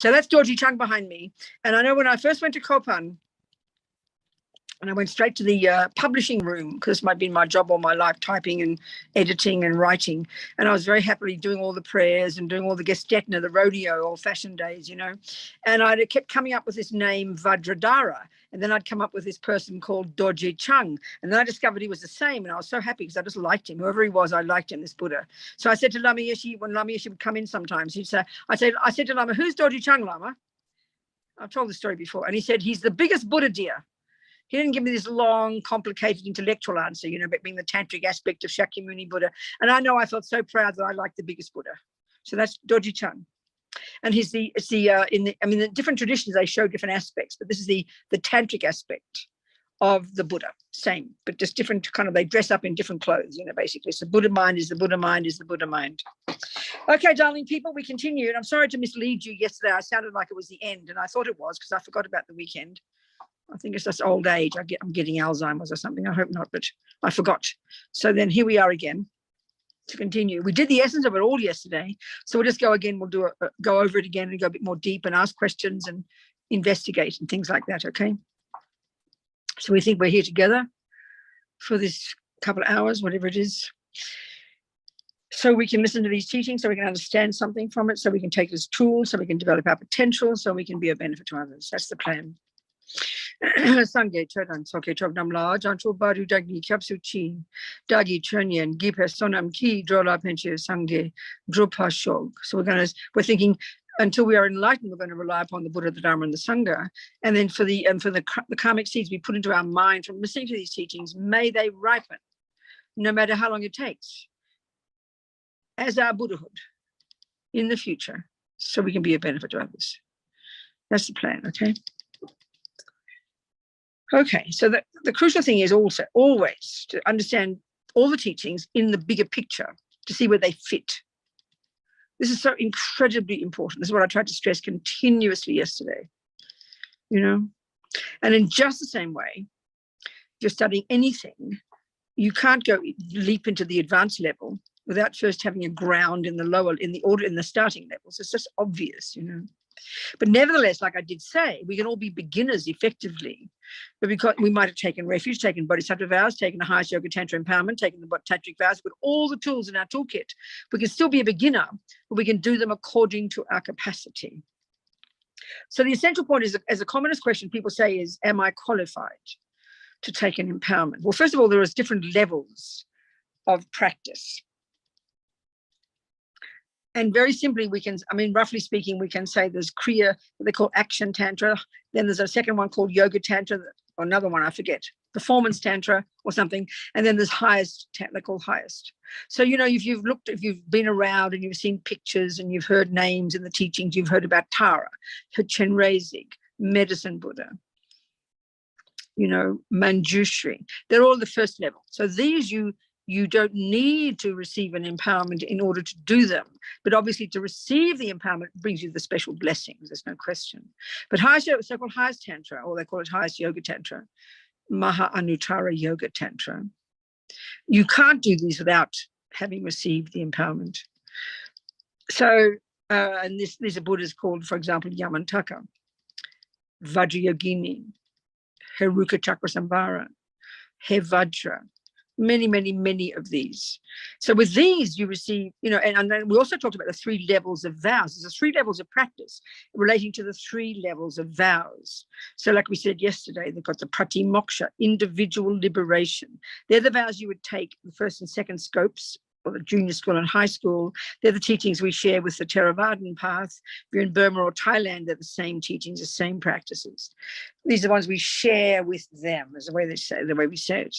So that's Dorji Chung behind me. And I know when I first went to Kopan, and I went straight to the publishing room, because it might be my job all my life, typing and editing and writing. And I was very happily doing all the prayers and doing all the gestetna, the rodeo, old-fashioned days, you know. And I kept coming up with this name, Vajradhara. And then I'd come up with this person called Dorji Chung. And then I discovered he was the same. And I was so happy because I just liked him. Whoever he was, I liked him, this Buddha. So I said to Lama Yeshe, when Lama Yeshe would come in sometimes, he'd say, I said to Lama, who's Dorji Chung, Lama? I've told the story before. And he said, he's the biggest Buddha, dear. He didn't give me this long, complicated intellectual answer, you know, about being the tantric aspect of Shakyamuni Buddha. And I know I felt so proud that I liked the biggest Buddha. So that's Dorji Chung. And the different traditions, they show different aspects, but this is the tantric aspect of the Buddha. Same, but just different kind of, they dress up in different clothes, you know, basically. So Buddha mind is the Buddha mind is the Buddha mind. Okay, darling people, we continue. And I'm sorry to mislead you yesterday. I sounded like it was the end, and I thought it was because I forgot about the weekend. I think it's just old age. I'm getting Alzheimer's or something. I hope not, but I forgot. So then here we are again to continue. We did the essence of it all yesterday. So we'll just go again. We'll do go over it again and go a bit more deep and ask questions and investigate and things like that. Okay. So we think we're here together for this couple of hours, whatever it is. So we can listen to these teachings, so we can understand something from it, so we can take it as tools, so we can develop our potential, so we can be a benefit to others. That's the plan. Sangye Chodan Soke Chognam La Jancho Badu Dagi Kapsu Chi Dagi Chunyan Gipe Sonam Ki Drola Penche Sangye Drupa Shog. So we're thinking until we are enlightened, we're going to rely upon the Buddha, the Dharma, and the Sangha. And then for the karmic seeds we put into our mind from listening to these teachings, may they ripen, no matter how long it takes, as our Buddhahood in the future, so we can be a benefit to others. That's the plan, okay? Okay, so the crucial thing is also always to understand all the teachings in the bigger picture to see where they fit. This is so incredibly important. This is what I tried to stress continuously yesterday, you know? And in just the same way, if you're studying anything, you can't go leap into the advanced level without first having a ground in the starting levels. It's just obvious, you know? But nevertheless, like I did say, we can all be beginners effectively, but because we might have taken refuge, taken bodhisattva vows, taken the highest yoga tantra empowerment, taken the tantric vows, with all the tools in our toolkit, we can still be a beginner, but we can do them according to our capacity. So the essential point is, as the commonest question people say is, am I qualified to take an empowerment? Well, first of all, there is different levels of practice. And very simply, roughly speaking, we can say there's Kriya, what they call action tantra. Then there's a second one called yoga tantra, or another one, I forget, performance tantra or something. And then there's highest, they call highest. So, you know, if you've been around and you've seen pictures and you've heard names in the teachings, you've heard about Tara, Chenrezig, Medicine Buddha, you know, Manjushri. They're all the first level. So these you don't need to receive an empowerment in order to do them. But obviously to receive the empowerment brings you the special blessings, there's no question. But so-called highest tantra, or they call it highest yoga tantra, Maha Anuttara Yoga Tantra. You can't do these without having received the empowerment. So, and these are Buddhas called, for example, Yamantaka, Vajrayogini, Heruka Chakrasambhara, He Vajra, many of these. So with these you receive, you know, and then we also talked about the 3 levels of vows. There's 3 levels of practice relating to the 3 levels of vows. So like we said yesterday, they've got the Pratimoksha, individual liberation. They're the vows you would take the first and second scopes, or the junior school and high school. They're the teachings we share with the Theravadan path. If you're in Burma or Thailand, they're the same teachings, the same practices. These are the ones we share with them, is the way we say it.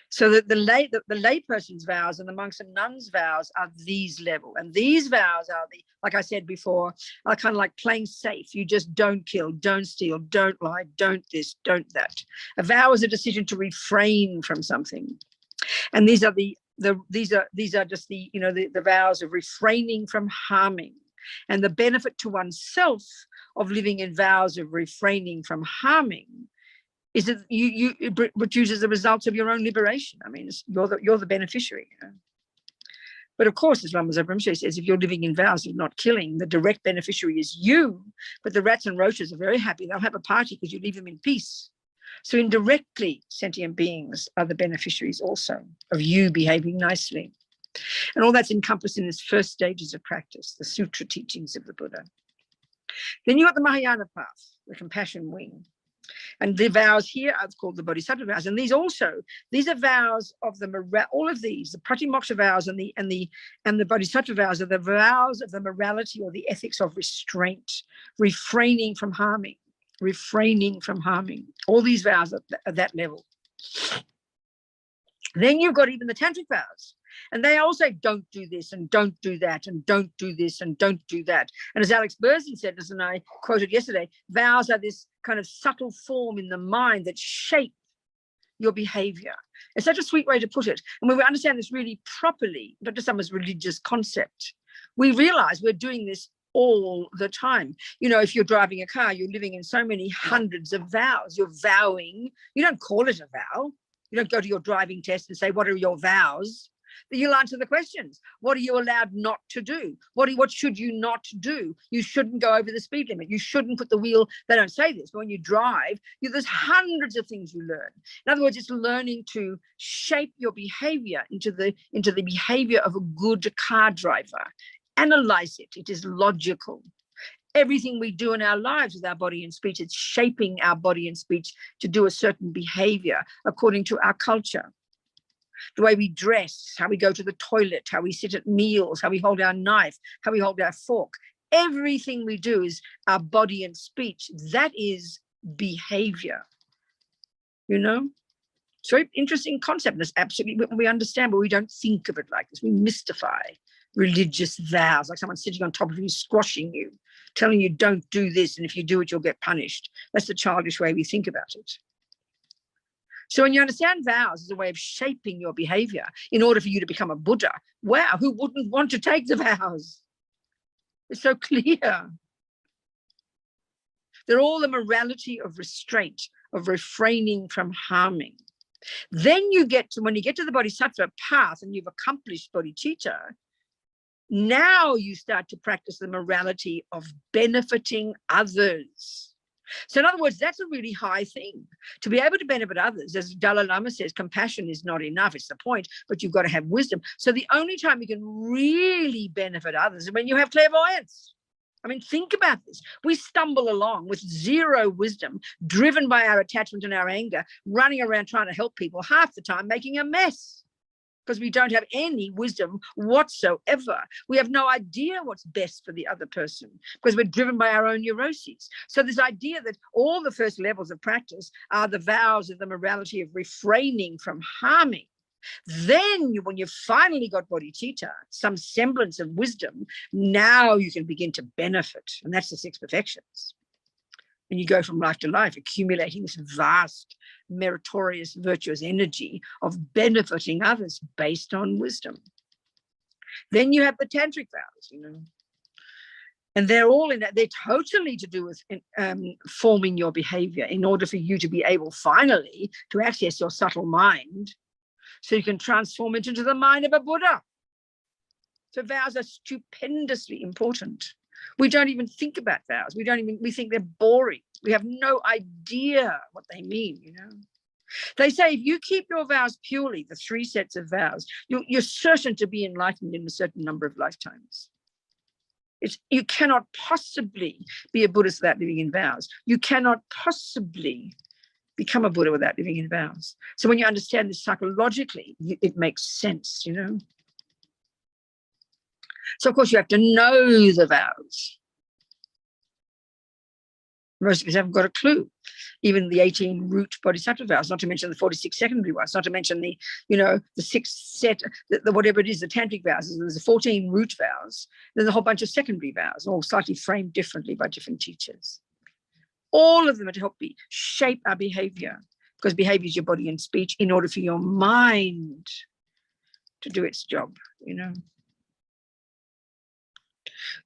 So that the lay person's vows and the monks and nuns' vows are these level. And these vows are like I said before, are kind of like playing safe. You just don't kill, don't steal, don't lie, don't this, don't that. A vow is a decision to refrain from something. And these are just the vows of refraining from harming. And the benefit to oneself of living in vows of refraining from harming is that it produces the results of your own liberation. I mean, you're the beneficiary, you know. But of course, as Lama Rinpoche says, if you're living in vows of not killing, the direct beneficiary is you. But the rats and roaches are very happy. They'll have a party because you leave them in peace. So indirectly, sentient beings are the beneficiaries also of you behaving nicely. And all that's encompassed in its first stages of practice, the sutra teachings of the Buddha. Then you've got the Mahayana path, the compassion wing. And the vows here are called the Bodhisattva vows. And these are vows of all of these, the Pratimoksha vows and the Bodhisattva vows are the vows of the morality or the ethics of restraint, refraining from harming. All these vows at that level. Then you've got even the tantric vows. And they all say, don't do this and don't do that and don't do this and don't do that. And as Alex Berzin said, as I quoted yesterday, vows are this kind of subtle form in the mind that shape your behavior. It's such a sweet way to put it. And when we understand this really properly, not just some as religious concept, we realize we're doing this all the time. You know, if you're driving a car, you're living in so many hundreds of vows. You're vowing. You don't call it a vow. You don't go to your driving test and say, what are your vows? You'll answer the questions. What are you allowed not to do? What should you not do? You shouldn't go over the speed limit. You shouldn't put the wheel. They don't say this, but when you drive, there's hundreds of things you learn. In other words, it's learning to shape your behavior into the behavior of a good car driver. Analyze it. It is logical. Everything we do in our lives with our body and speech, it's shaping our body and speech to do a certain behavior according to our culture. The way we dress, how we go to the toilet, how we sit at meals, how we hold our knife, how we hold our fork. Everything we do is our body and speech. That is behavior, you know? It's a very interesting concept. That's absolutely what we understand, but we don't think of it like this. We mystify religious vows, like someone sitting on top of you, squashing you, telling you don't do this, and if you do it, you'll get punished. That's the childish way we think about it. So when you understand vows as a way of shaping your behavior in order for you to become a Buddha, wow, who wouldn't want to take the vows? It's so clear. They're all the morality of restraint, of refraining from harming. Then when you get to the Bodhisattva path and you've accomplished bodhicitta, now you start to practice the morality of benefiting others. So in other words, that's a really high thing. To be able to benefit others, as Dalai Lama says, compassion is not enough. It's the point, but you've got to have wisdom. So the only time you can really benefit others is when you have clairvoyance. I mean, think about this. We stumble along with zero wisdom, driven by our attachment and our anger, running around trying to help people, half the time making a mess. Because we don't have any wisdom whatsoever. We have no idea what's best for the other person because we're driven by our own neuroses. So this idea that all the first levels of practice are the vows of the morality of refraining from harming. Then when you've finally got bodhicitta, some semblance of wisdom, now you can begin to benefit. And that's the 6 perfections. And you go from life to life, accumulating this vast, meritorious, virtuous energy of benefiting others based on wisdom. Then you have the tantric vows, you know, and they're all in that. They're totally to do with forming your behavior in order for you to be able finally to access your subtle mind so you can transform it into the mind of a Buddha. So vows are stupendously important. We don't even think about vows. We think they're boring. We have no idea what they mean, you know. They say if you keep your vows purely, the 3 sets of vows, you're certain to be enlightened in a certain number of lifetimes. You cannot possibly be a Buddhist without living in vows. You cannot possibly become a Buddha without living in vows. So when you understand this psychologically, it makes sense, you know. So, of course, you have to know the vows. Most of us haven't got a clue. Even the 18 root bodhisattva vows, not to mention the 46 secondary ones, not to mention the 6 set, the whatever it is, the tantric vows. There's the 14 root vows. There's a whole bunch of secondary vows, all slightly framed differently by different teachers. All of them are to help shape our behavior, because behavior is your body and speech in order for your mind to do its job, you know.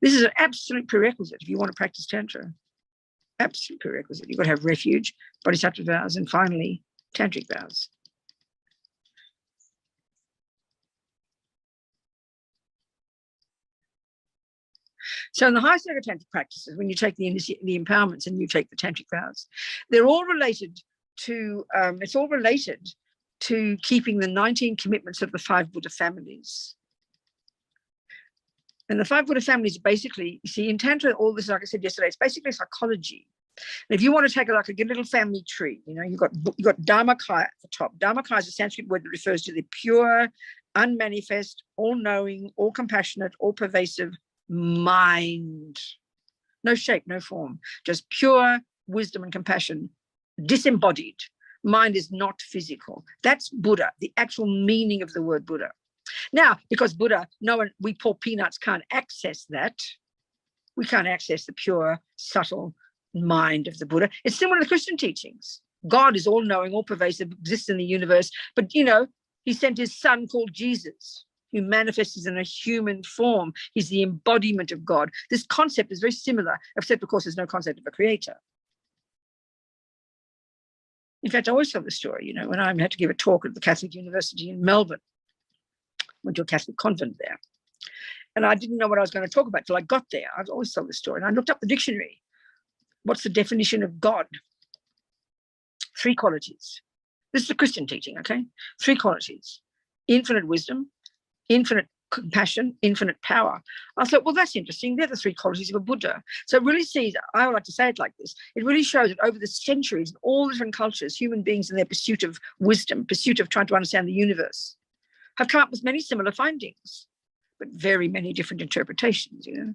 This is an absolute prerequisite if you want to practice Tantra. Absolute prerequisite. You've got to have refuge, bodhisattva vows, and finally, tantric vows. So in the highest yoga tantric practices, when you take the empowerments and you take the tantric vows, they're all related to, it's all related to keeping the 19 commitments of the 5 Buddha families. And the 5 Buddha families basically, you see, in Tantra, all this, like I said yesterday, it's basically psychology. And if you want to take a little family tree, you know, you've got Dharmakaya at the top. Dharmakaya is a Sanskrit word that refers to the pure, unmanifest, all-knowing, all-compassionate, all-pervasive mind. No shape, no form, just pure wisdom and compassion, disembodied. Mind is not physical. That's Buddha, the actual meaning of the word Buddha. Now, because Buddha, we poor peanuts can't access that. We can't access the pure, subtle mind of the Buddha. It's similar to the Christian teachings. God is all-knowing, all-pervasive, exists in the universe. But, you know, he sent his son called Jesus, who manifests in a human form. He's the embodiment of God. This concept is very similar, except, of course, there's no concept of a creator. In fact, I always tell the story, you know, when I had to give a talk at the Catholic University in Melbourne, went to a Catholic convent there. And I didn't know what I was going to talk about till I got there. I always tell this story. And I looked up the dictionary. What's the definition of God? 3 qualities. This is a Christian teaching, okay? 3 qualities. Infinite wisdom, infinite compassion, infinite power. I thought, well, that's interesting. They're the 3 qualities of a Buddha. So it really sees, I would like to say it like this, it really shows that over the centuries, in all different cultures, human beings in their pursuit of wisdom, pursuit of trying to understand the universe, have come up with many similar findings, but very many different interpretations, you know.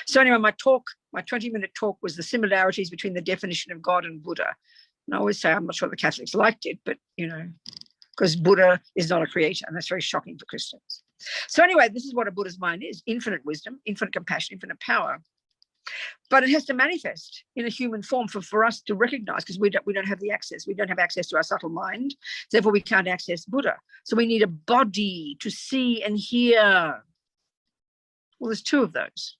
So anyway, my 20-minute talk was the similarities between the definition of God and Buddha. And I always say, I'm not sure the Catholics liked it, but, you know, because Buddha is not a creator, and that's very shocking for Christians. So anyway, this is what a Buddha's mind is: infinite wisdom, infinite compassion, infinite power. But it has to manifest in a human form for us to recognize, because we don't have the access. We don't have access to our subtle mind. Therefore, we can't access Buddha. So we need a body to see and hear. Well, there's 2 of those.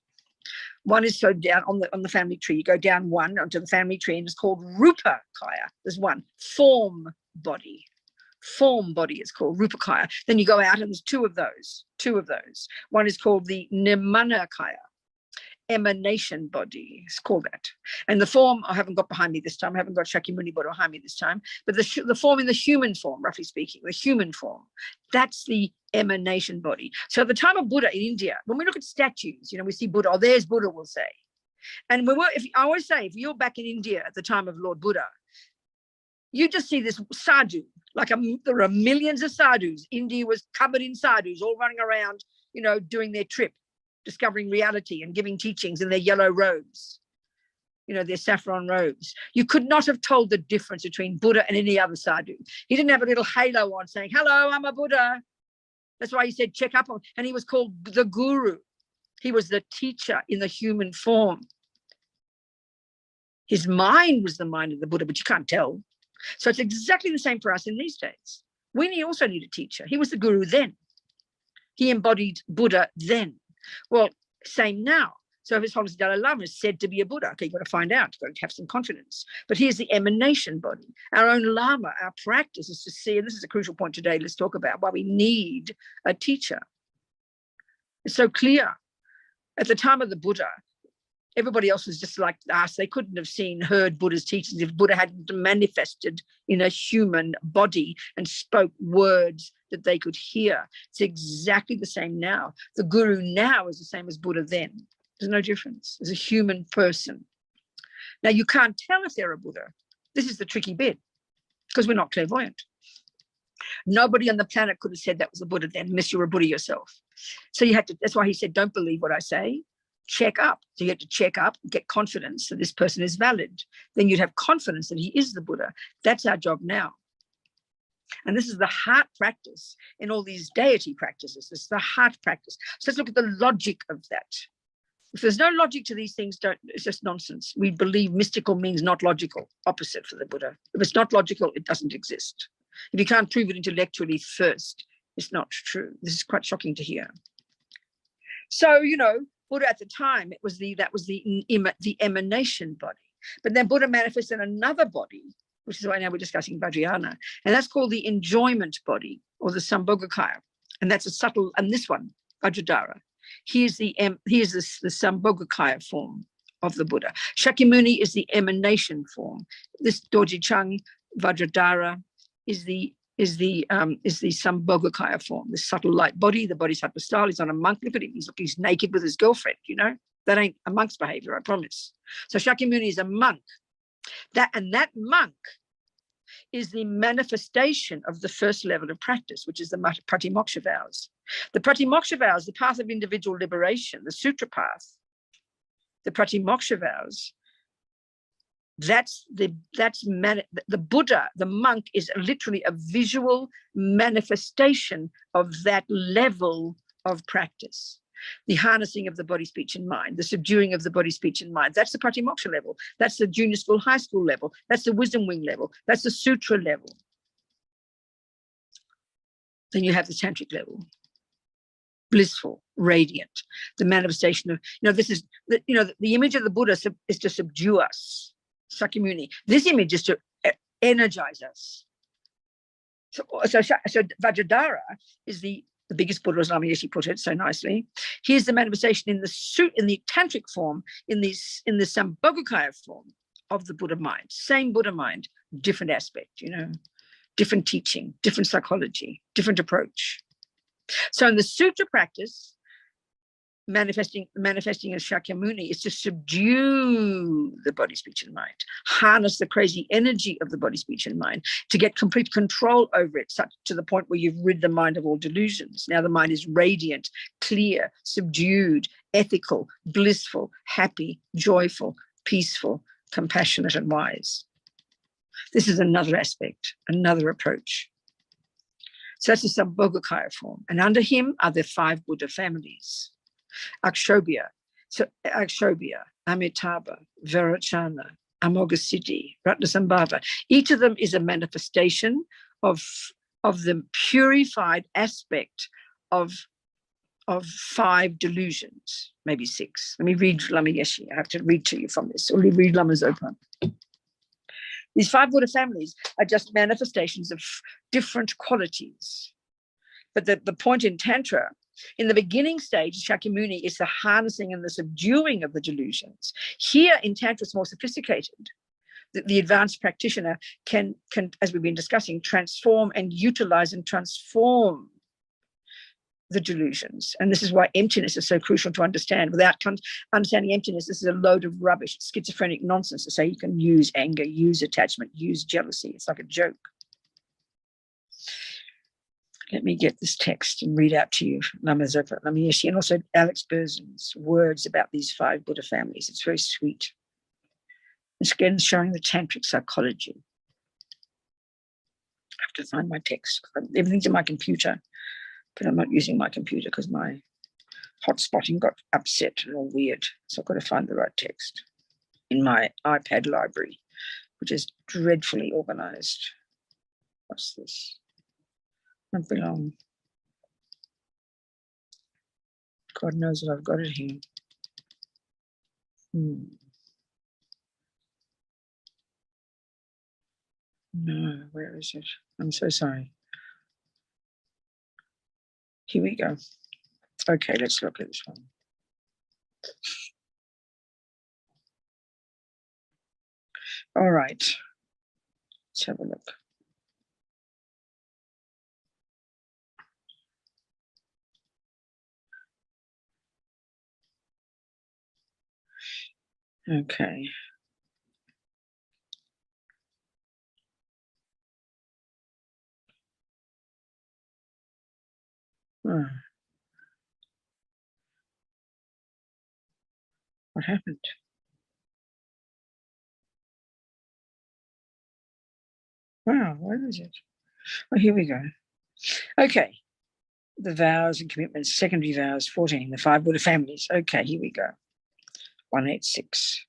One is so down on the family tree. You go down one onto the family tree, and it's called Rupa Kaya. There's one form body. Form body is called Rupakaya. Then you go out, and there's 2 of those. 2 of those. One is called the Nimanakaya, emanation body. It's called that. And the form I haven't got behind me this time. I haven't got Shakyamuni Buddha behind me this time. But the form in the human form, roughly speaking, the human form, that's the emanation body. So at the time of Buddha in India, when we look at statues, you know, we see Buddha. Oh, there's Buddha, we'll say. And I always say, if you're back in India at the time of Lord Buddha, you just see this sadhu. There are millions of sadhus. India was covered in sadhus, all running around, you know, doing their trip, discovering reality and giving teachings in their yellow robes, you know, their saffron robes. You could not have told the difference between Buddha and any other sadhu. He didn't have a little halo on saying, hello, I'm a Buddha. That's why he said, check up on. And he was called the guru. He was the teacher in the human form. His mind was the mind of the Buddha, but you can't tell. So it's exactly the same for us in these days. We also need a teacher. He was the guru then. He embodied Buddha then. Well, same now. So His Holiness Dalai Lama is said to be a Buddha. Okay, you've got to find out. You've got to have some confidence. But here's the emanation body. Our own Lama, our practice is to see, and this is a crucial point today, let's talk about why we need a teacher. It's so clear. At the time of the Buddha, everybody else was just like us. They couldn't have heard Buddha's teachings if Buddha hadn't manifested in a human body and spoke words that they could hear. It's exactly the same now. The guru now is the same as Buddha then. There's no difference. There's a human person. Now, you can't tell if they're a Buddha. This is the tricky bit, because we're not clairvoyant. Nobody on the planet could have said that was a Buddha then, unless you were a Buddha yourself. So you had to, that's why he said, don't believe what I say. Check up. So you have to check up, get confidence that this person is valid. Then you'd have confidence that he is the Buddha. That's our job now. And this is the heart practice in all these deity practices. This is the heart practice. So let's look at the logic of that. If there's no logic to these things, it's just nonsense. We believe mystical means not logical, opposite for the Buddha. If it's not logical, it doesn't exist. If you can't prove it intellectually first, it's not true. This is quite shocking to hear. So, you know, Buddha at the time, that was the emanation body. But then Buddha manifested another body, which is why now we're discussing Vajrayana, and that's called the enjoyment body, or the Sambhogakaya. And that's a subtle, and this one, Vajradhara, Here's the Sambhogakaya form of the Buddha. Shakyamuni is the emanation form. This Dorji Chung Vajradhara is the Sambhogakaya form, the subtle light body, the bodhisattva style. He's on a monk. Look at him. He's naked with his girlfriend, you know. That ain't a monk's behavior, I promise. So Shakyamuni is a monk. That monk is the manifestation of the first level of practice, which is the Pratimoksha vows. The Pratimoksha vows, the path of individual liberation, the sutra path, the Pratimoksha vows, that's the Buddha, the monk, is literally a visual manifestation of that level of practice. The harnessing of the body, speech, and mind, the subduing of the body, speech, and mind. That's the Pratimoksha level. That's the junior school, high school level. That's the wisdom wing level. That's the sutra level. Then you have the tantric level. Blissful, radiant, the manifestation of, this is, the image of the Buddha is to subdue us, Shakyamuni. This image is to energize us. So Vajradhara is the biggest Buddha, as Lama Yeshe put it so nicely. Here's the manifestation in the tantric form, in the Sambhogakaya form of the Buddha mind. Same Buddha mind, different aspect, different teaching, different psychology, different approach. So in the sutra practice, manifesting as Shakyamuni is to subdue the body, speech, and mind, harness the crazy energy of the body, speech, and mind, to get complete control over it, such to the point where you've rid the mind of all delusions. Now the mind is radiant, clear, subdued, ethical, blissful, happy, joyful, peaceful, compassionate, and wise. This is another aspect, another approach. So that's the Sambhogakaya form. And under him are the 5 Buddha families. Akshobhya, Amitabha, Vairocana, Amoghasiddhi, Ratnasambhava. Each of them is a manifestation of the purified aspect of 5 delusions, maybe 6. Let me read Lama Yeshe. I have to read to you from this, or read Lama Zopa. These 5 Buddha families are just manifestations of different qualities. But the point in Tantra, in the beginning stage, Shakyamuni is the harnessing and the subduing of the delusions. Here in Tantra, it's more sophisticated. The advanced practitioner can, as we've been discussing, transform and utilize and transform the delusions. And this is why emptiness is so crucial to understand. Without understanding emptiness, this is a load of rubbish, schizophrenic nonsense to say you can use anger, use attachment, use jealousy. It's like a joke. Let me get this text and read out to you Lama Zopa, Lama Yeshe, and also Alex Berzin's words about these 5 Buddha families. It's very sweet. It's again showing the tantric psychology. I have to find my text. Everything's in my computer, but I'm not using my computer because my hotspotting got upset and all weird. So I've got to find the right text in my iPad library, which is dreadfully organized. What's this? Not belong. God knows that I've got it here. No, where is it? I'm so sorry. Here we go. Okay, let's look at this one. All right, let's have a look. Okay. Oh. What happened? Wow, where is it? Oh, here we go. Okay. The vows and commitments, secondary vows, 14, the 5 Buddha families. Okay, here we go. 186.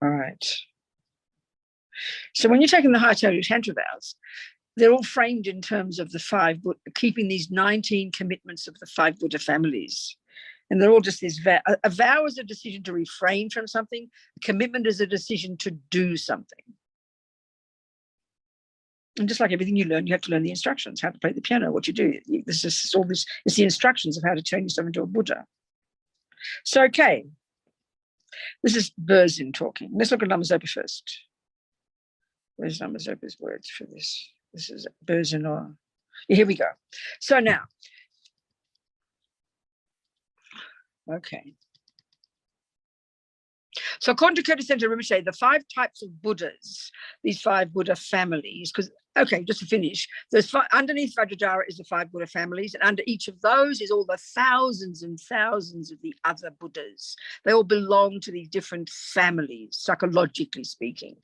All right. So when you're taking the high total Tantra vows, they're all framed in terms of the 5, keeping these 19 commitments of the 5 Buddha families. And they're all just this vow. A vow is a decision to refrain from something. A commitment is a decision to do something. And just like everything you learn, you have to learn the instructions, how to play the piano, what you do. This is all this, it's the instructions of how to turn yourself into a Buddha. So, okay, this is Berzin talking. Let's look at Lama Zopa first. Where's Lama Zopa's words for this? This is Berzin, or yeah, here we go. So now, okay. So according to Curtis Center Rinpoche, the 5 types of Buddhas, these 5 Buddha families, because, okay, just to finish, there's 5, underneath Vajradhara is the 5 Buddha families, and under each of those is all the thousands and thousands of the other Buddhas. They all belong to these different families, psychologically speaking.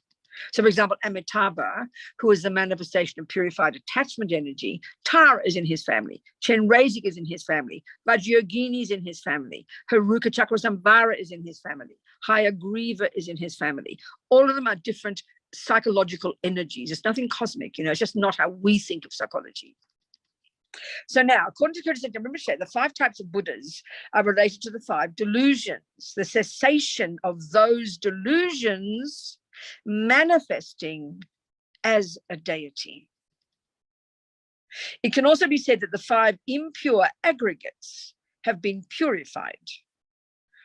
So, for example, Amitabha, who is the manifestation of purified attachment energy, Tara is in his family. Chenrezig is in his family. Vajrayogini is in his family. Haruka Chakrasamvara is in his family. Hayagriva is in his family. All of them are different psychological energies. It's nothing cosmic, it's just not how we think of psychology. So now, according to Curtis Center Rinpoche, the 5 types of Buddhas are related to the 5 delusions. The cessation of those delusions manifesting as a deity. It can also be said that the 5 impure aggregates have been purified.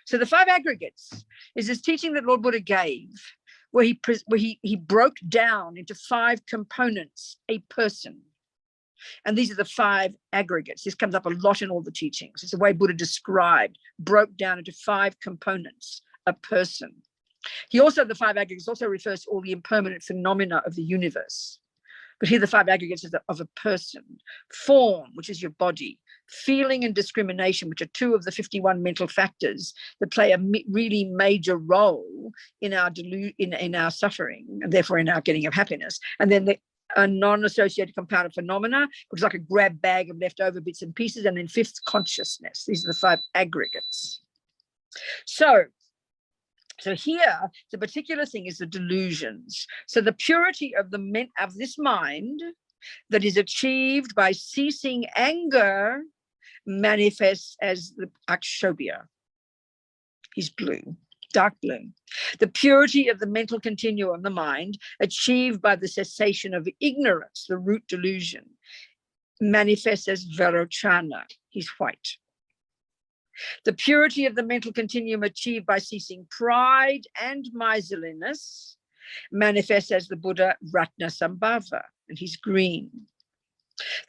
So the 5 aggregates is this teaching that Lord Buddha gave, where he broke down into 5 components a person. And these are the 5 aggregates. This comes up a lot in all the teachings. It's the way Buddha described, broke down into 5 components a person. He also, the 5 aggregates also refers to all the impermanent phenomena of the universe. But here the 5 aggregates of a person. Form, which is your body. Feeling and discrimination, which are 2 of the 51 mental factors that play a really major role in our in our suffering, and therefore in our getting of happiness. And then a non-associated compounded phenomena, which is like a grab bag of leftover bits and pieces. And then 5th, consciousness. These are the 5 aggregates. So here, the particular thing is the delusions. So the purity of this mind that is achieved by ceasing anger manifests as the akshobhya. He's blue, dark blue. The purity of the mental continuum, the mind, achieved by the cessation of ignorance, the root delusion, manifests as varochana. He's white. The purity of the mental continuum achieved by ceasing pride and miserliness manifests as the Buddha Ratnasambhava, and he's green.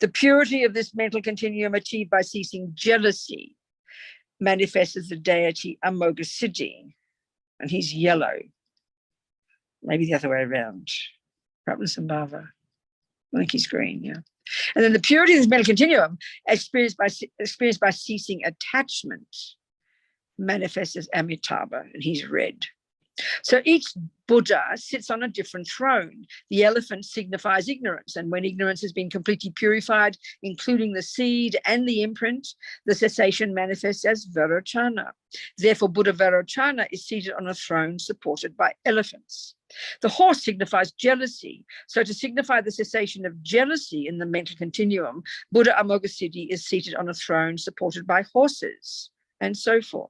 The purity of this mental continuum achieved by ceasing jealousy manifests as the deity Amoghasiddhi, and he's yellow. Maybe the other way around. Ratnasambhava. I think he's green, yeah. And then the purity of this mental continuum experienced by ceasing attachment manifests as Amitabha, and he's red. So each Buddha sits on a different throne. The elephant signifies ignorance, and when ignorance has been completely purified, including the seed and the imprint, the cessation manifests as Varochana. Therefore, Buddha Varochana is seated on a throne supported by elephants. The horse signifies jealousy. So to signify the cessation of jealousy in the mental continuum, Buddha Amoghasiddhi is seated on a throne supported by horses, and so forth.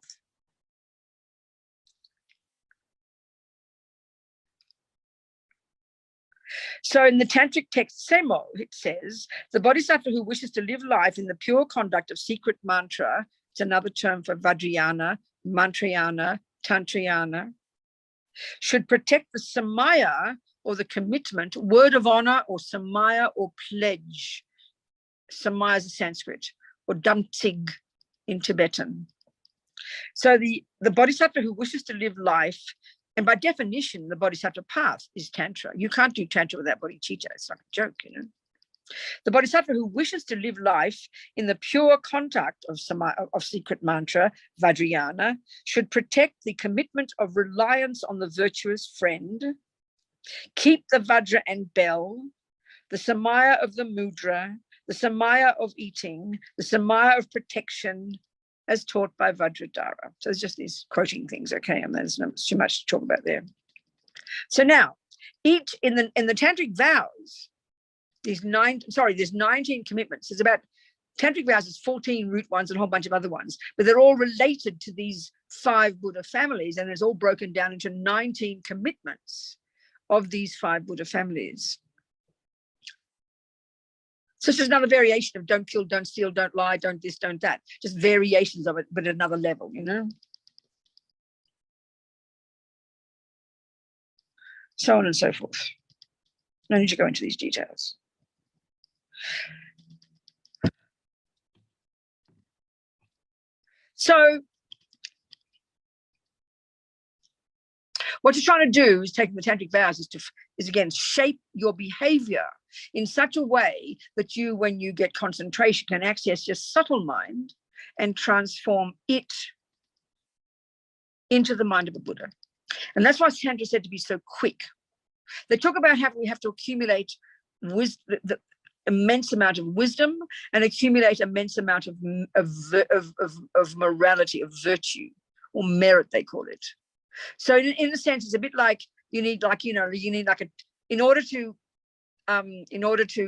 So in the tantric text Semo, it says, the bodhisattva who wishes to live life in the pure conduct of secret mantra, it's another term for Vajrayana, Mantrayana, Tantrayana, should protect the samaya, or the commitment, word of honor, or samaya, or pledge. Samaya is a Sanskrit, or damtsig in Tibetan. So the bodhisattva who wishes to live life, and by definition, the bodhisattva path is Tantra. You can't do Tantra without bodhicitta. It's like a joke, The bodhisattva who wishes to live life in the pure contact of secret mantra, Vajrayana, should protect the commitment of reliance on the virtuous friend, keep the Vajra and bell, the samaya of the mudra, the samaya of eating, the samaya of protection, as taught by Vajradhara. So it's just these quoting things, okay, and there's not too much to talk about there. So now, each in the tantric vows, there's 19 commitments. There's about, tantric vows is 14 root ones and a whole bunch of other ones, but they're all related to these 5 Buddha families, and it's all broken down into 19 commitments of these 5 Buddha families. So it's just another variation of don't kill, don't steal, don't lie, don't this, don't that. Just variations of it, but at another level, you know? So on and so forth. No need to go into these details. So what you're trying to do is taking the tantric vows is again shape your behavior in such a way that you, when you get concentration, can access your subtle mind and transform it into the mind of a Buddha. And that's why Tantra is said to be so quick. They talk about how we have to accumulate wisdom, the immense amount of wisdom, and accumulate immense amount of morality, of virtue, or merit, they call it. So in a sense, it's a bit like you need like, you know, you need like in order to,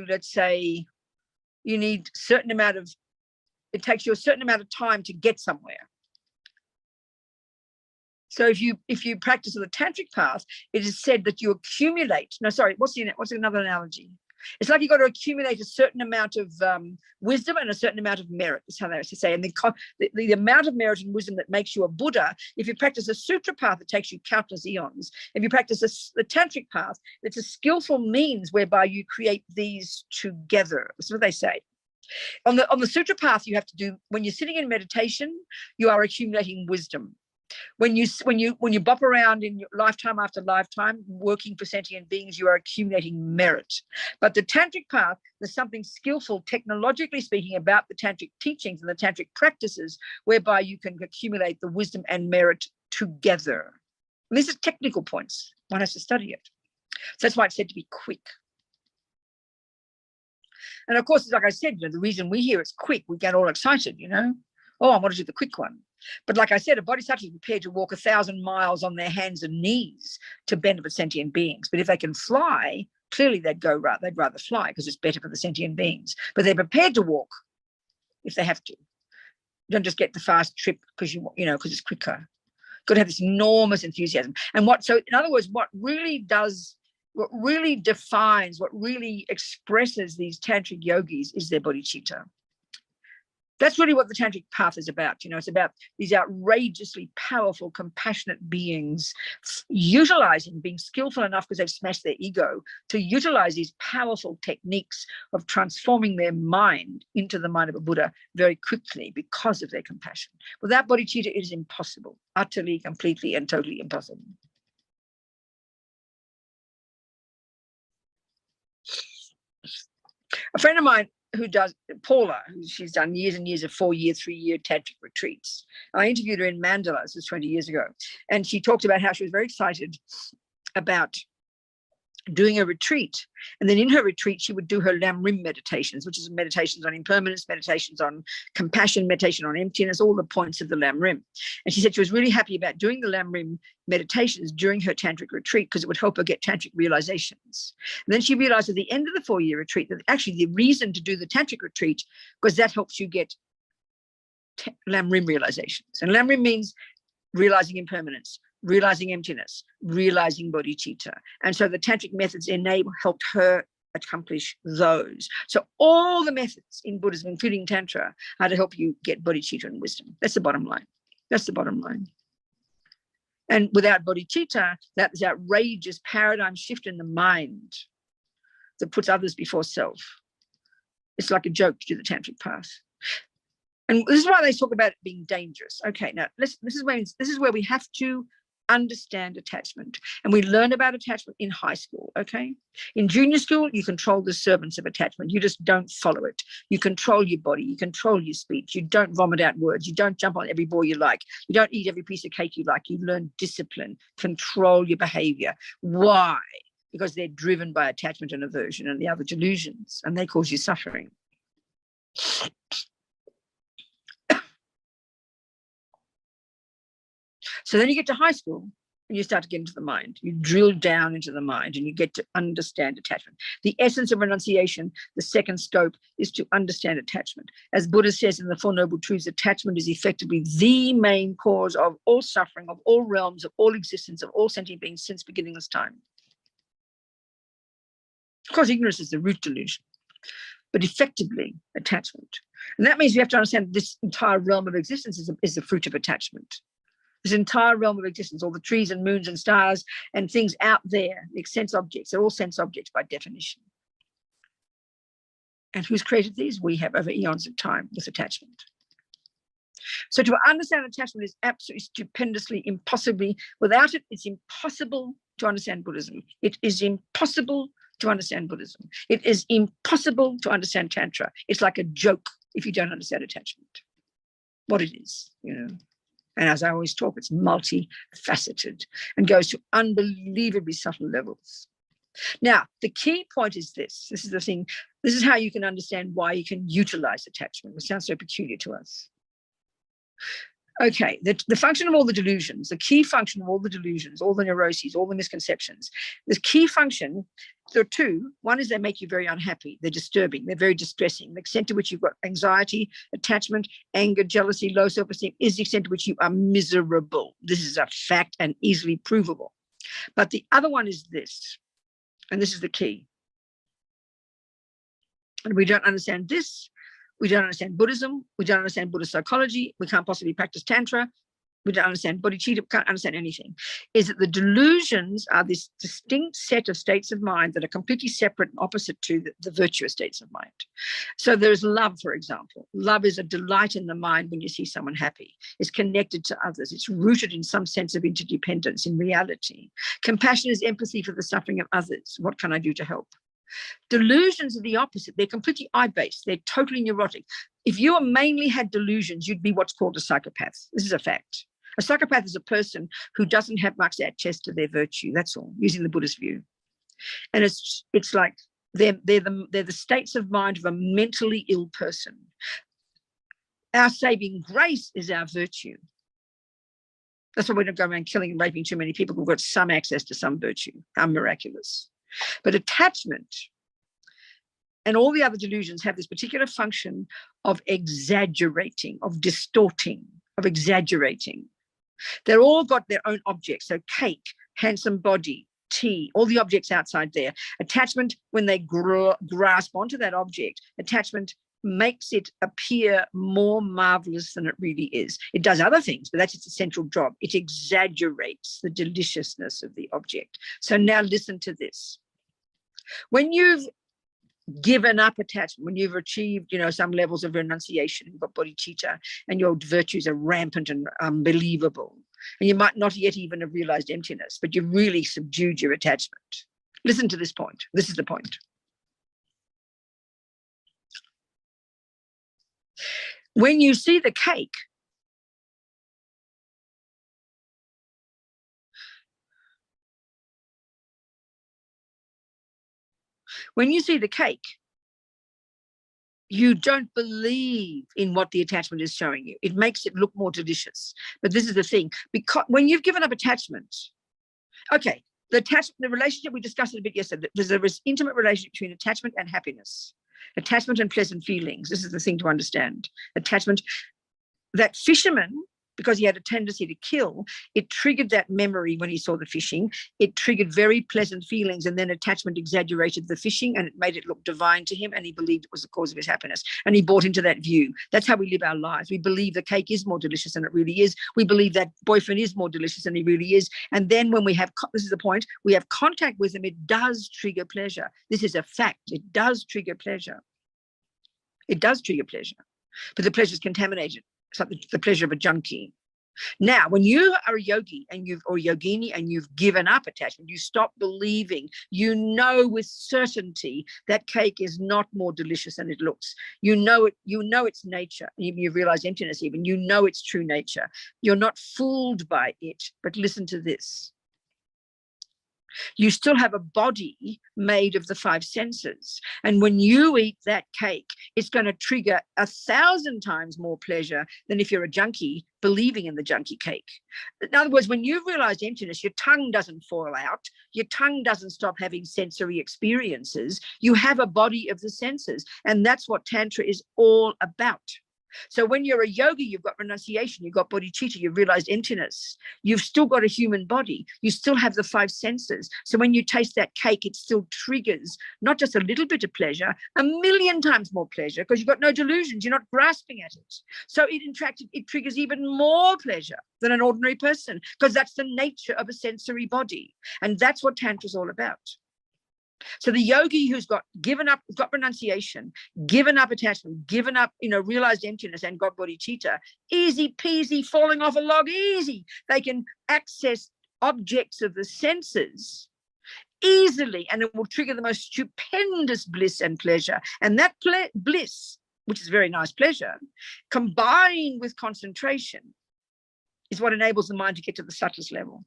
let's say, you need certain amount of, it takes you a certain amount of time to get somewhere. So if you practice the tantric path, it is said that you accumulate. No, sorry, what's another analogy? It's like you've got to accumulate a certain amount of wisdom and a certain amount of merit. That's how they used to say. And the amount of merit and wisdom that makes you a Buddha, if you practice a sutra path, it takes you countless eons. If you practice the tantric path, it's a skillful means whereby you create these together. That's what they say. On the sutra path, you have to do, when you're sitting in meditation, you are accumulating wisdom. When you bop around in your lifetime after lifetime working for sentient beings, you are accumulating merit. But the tantric path, there's something skillful, technologically speaking, about the tantric teachings and the tantric practices, whereby you can accumulate the wisdom and merit together. And these are technical points. One has to study it. So that's why it's said to be quick. And of course, like I said, you know, the reason we hear it's quick, we get all excited, you know. Oh, I want to do the quick one. But like I said, a bodhisattva is prepared to walk 1,000 miles on their hands and knees to benefit sentient beings. But if they can fly, clearly they'd rather fly because it's better for the sentient beings. But they're prepared to walk if they have to. You don't just get the fast trip because because it's quicker. You've got to have this enormous enthusiasm. And so in other words, what really defines, what really expresses these tantric yogis is their bodhicitta. That's really what the tantric path is about. You know, it's about these outrageously powerful, compassionate beings being skillful enough because they've smashed their ego to utilize these powerful techniques of transforming their mind into the mind of a Buddha very quickly because of their compassion. Without bodhicitta, it is impossible, utterly, completely, and totally impossible. A friend of mine who does, Paula, she's done years and years of 4-year, 3-year tantric retreats. I interviewed her in Mandala, this was 20 years ago, and she talked about how she was very excited about doing a retreat. And then in her retreat, she would do her Lam Rim meditations, which is meditations on impermanence, meditations on compassion, meditation on emptiness, all the points of the Lam Rim. And she said she was really happy about doing the Lam Rim meditations during her tantric retreat because it would help her get tantric realizations. And then she realized at the end of the 4-year retreat that actually the reason to do the tantric retreat was that helps you get Lam Rim realizations. And Lam Rim means realizing impermanence, realizing emptiness, realizing bodhicitta. And so the tantric methods helped her accomplish those. So all the methods in Buddhism, including Tantra, are to help you get bodhicitta and wisdom. That's the bottom line. That's the bottom line. And without bodhicitta, that is outrageous paradigm shift in the mind that puts others before self. It's like a joke to do the tantric path. And this is why they talk about it being dangerous. Okay, now this is where we have to understand attachment. And we learn about attachment in high school, okay? In junior school, you control the serpents of attachment. You just don't follow it. You control your body. You control your speech. You don't vomit out words. You don't jump on every boy you like. You don't eat every piece of cake you like. You learn discipline, control your behavior. Why? Because they're driven by attachment and aversion and the other delusions, and they cause you suffering. So then you get to high school and you start to get into the mind. You drill down into the mind and you get to understand attachment. The essence of renunciation, the second scope, is to understand attachment. As Buddha says in the Four Noble Truths, attachment is effectively the main cause of all suffering, of all realms, of all existence, of all sentient beings since beginningless time. Of course, ignorance is the root delusion. but effectively attachment. And that means we have to understand this entire realm of existence is the fruit of attachment. This entire realm of existence, all the trees and moons and stars and things out there, the sense objects, they're all sense objects by definition. And who's created these? We have over eons of time with attachment. So to understand attachment is absolutely stupendously, impossibly, without it, it's impossible to understand Buddhism. It is impossible to understand Buddhism. It is impossible to understand Tantra. It's like a joke if you don't understand attachment, what it is, you know. And as I always talk, it's multifaceted and goes to unbelievably subtle levels. Now, the key point is this. This is the thing. This is how you can understand why you can utilize attachment, which sounds so peculiar to us. Okay, the function of all the delusions, the key function of all the delusions, all the neuroses, all the misconceptions, the key function, there are two. One is they make you very unhappy. They're disturbing. They're very distressing. The extent to which you've got anxiety, attachment, anger, jealousy, low self-esteem is the extent to which you are miserable. This is a fact and easily provable. But the other one is this, and this is the key. And we don't understand this. We don't understand Buddhism. We don't understand Buddhist psychology. We can't possibly practice Tantra. We don't understand bodhicitta. We can't understand anything. Is that the delusions are this distinct set of states of mind that are completely separate and opposite to the virtuous states of mind. So there's love, for example. Love is a delight in the mind when you see someone happy. It's connected to others. It's rooted in some sense of interdependence in reality. Compassion is empathy for the suffering of others. What can I do to help? Delusions are the opposite. They're completely eye-based. They're totally neurotic. If you mainly had delusions, you'd be what's called a psychopath. This is a fact. A psychopath is a person who doesn't have much access to their virtue. That's all, using the Buddhist view. And it's like they're the states of mind of a mentally ill person. Our saving grace is our virtue. That's why we don't go around killing and raping too many people who've got some access to some virtue. How miraculous. But attachment and all the other delusions have this particular function of exaggerating, of distorting, of exaggerating. They're all got their own objects. So cake, handsome body, tea, all the objects outside there. Attachment, when they grasp onto that object, attachment makes it appear more marvelous than it really is. It does other things, but that's its essential job. It exaggerates the deliciousness of the object. So now listen to this. When you've given up attachment, when you've achieved, some levels of renunciation, you've got bodhicitta, and your virtues are rampant and unbelievable, and you might not yet even have realized emptiness, but you've really subdued your attachment. Listen to this point. This is the point. When you see the cake, you don't believe in what the attachment is showing you. It makes it look more delicious. But this is the thing, because when you've given up attachment, okay, the relationship, we discussed it a bit yesterday, there's an intimate relationship between attachment and happiness, attachment and pleasant feelings. This is the thing to understand. Attachment, that fisherman, because he had a tendency to kill, it triggered that memory when he saw the fishing. It triggered very pleasant feelings, and then attachment exaggerated the fishing and it made it look divine to him, and he believed it was the cause of his happiness, and he bought into that view. That's how we live our lives. We believe the cake is more delicious than it really is. We believe that boyfriend is more delicious than he really is. And then when we have, this is the point, we have contact with him, it does trigger pleasure. This is a fact. It does trigger pleasure. It does trigger pleasure, but the pleasure is contaminated. It's like the pleasure of a junkie. Now, when you are a yogi or yogini and you've given up attachment, you stop believing, you know with certainty that cake is not more delicious than it looks. You know its nature. You realize emptiness even. You know its true nature. You're not fooled by it. But listen to this. You still have a body made of the 5 senses. And when you eat that cake, it's going to trigger 1,000 times more pleasure than if you're a junkie believing in the junkie cake. In other words, when you realize emptiness, your tongue doesn't fall out. Your tongue doesn't stop having sensory experiences. You have a body of the senses. And that's what Tantra is all about. So when you're a yogi, you've got renunciation, you've got bodhicitta, you've realized emptiness. You've still got a human body. You still have the 5 senses. So when you taste that cake, it still triggers not just a little bit of pleasure, a million times more pleasure, because you've got no delusions. You're not grasping at it. So it triggers even more pleasure than an ordinary person, because that's the nature of a sensory body. And that's what Tantra is all about. So the yogi who's given up, got renunciation, given up attachment, given up, realized emptiness and got bodhicitta, easy peasy, falling off a log, easy. They can access objects of the senses easily, and it will trigger the most stupendous bliss and pleasure. And that bliss, which is very nice pleasure, combined with concentration, is what enables the mind to get to the subtlest level.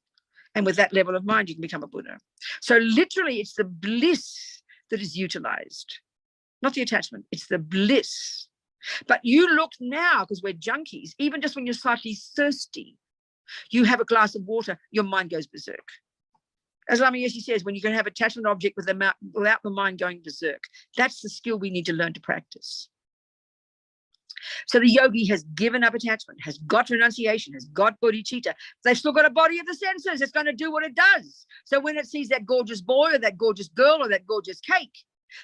And with that level of mind, you can become a Buddha. So literally, it's the bliss that is utilized, not the attachment. It's the bliss. But you look now, because we're junkies, even just when you're slightly thirsty, you have a glass of water, your mind goes berserk. As Lama Yeshe says, when you can have attachment object without the mind going berserk, that's the skill we need to learn to practice. So the yogi has given up attachment, has got renunciation, has got bodhicitta. They've still got a body of the senses. It's going to do what it does. So when it sees that gorgeous boy or that gorgeous girl or that gorgeous cake,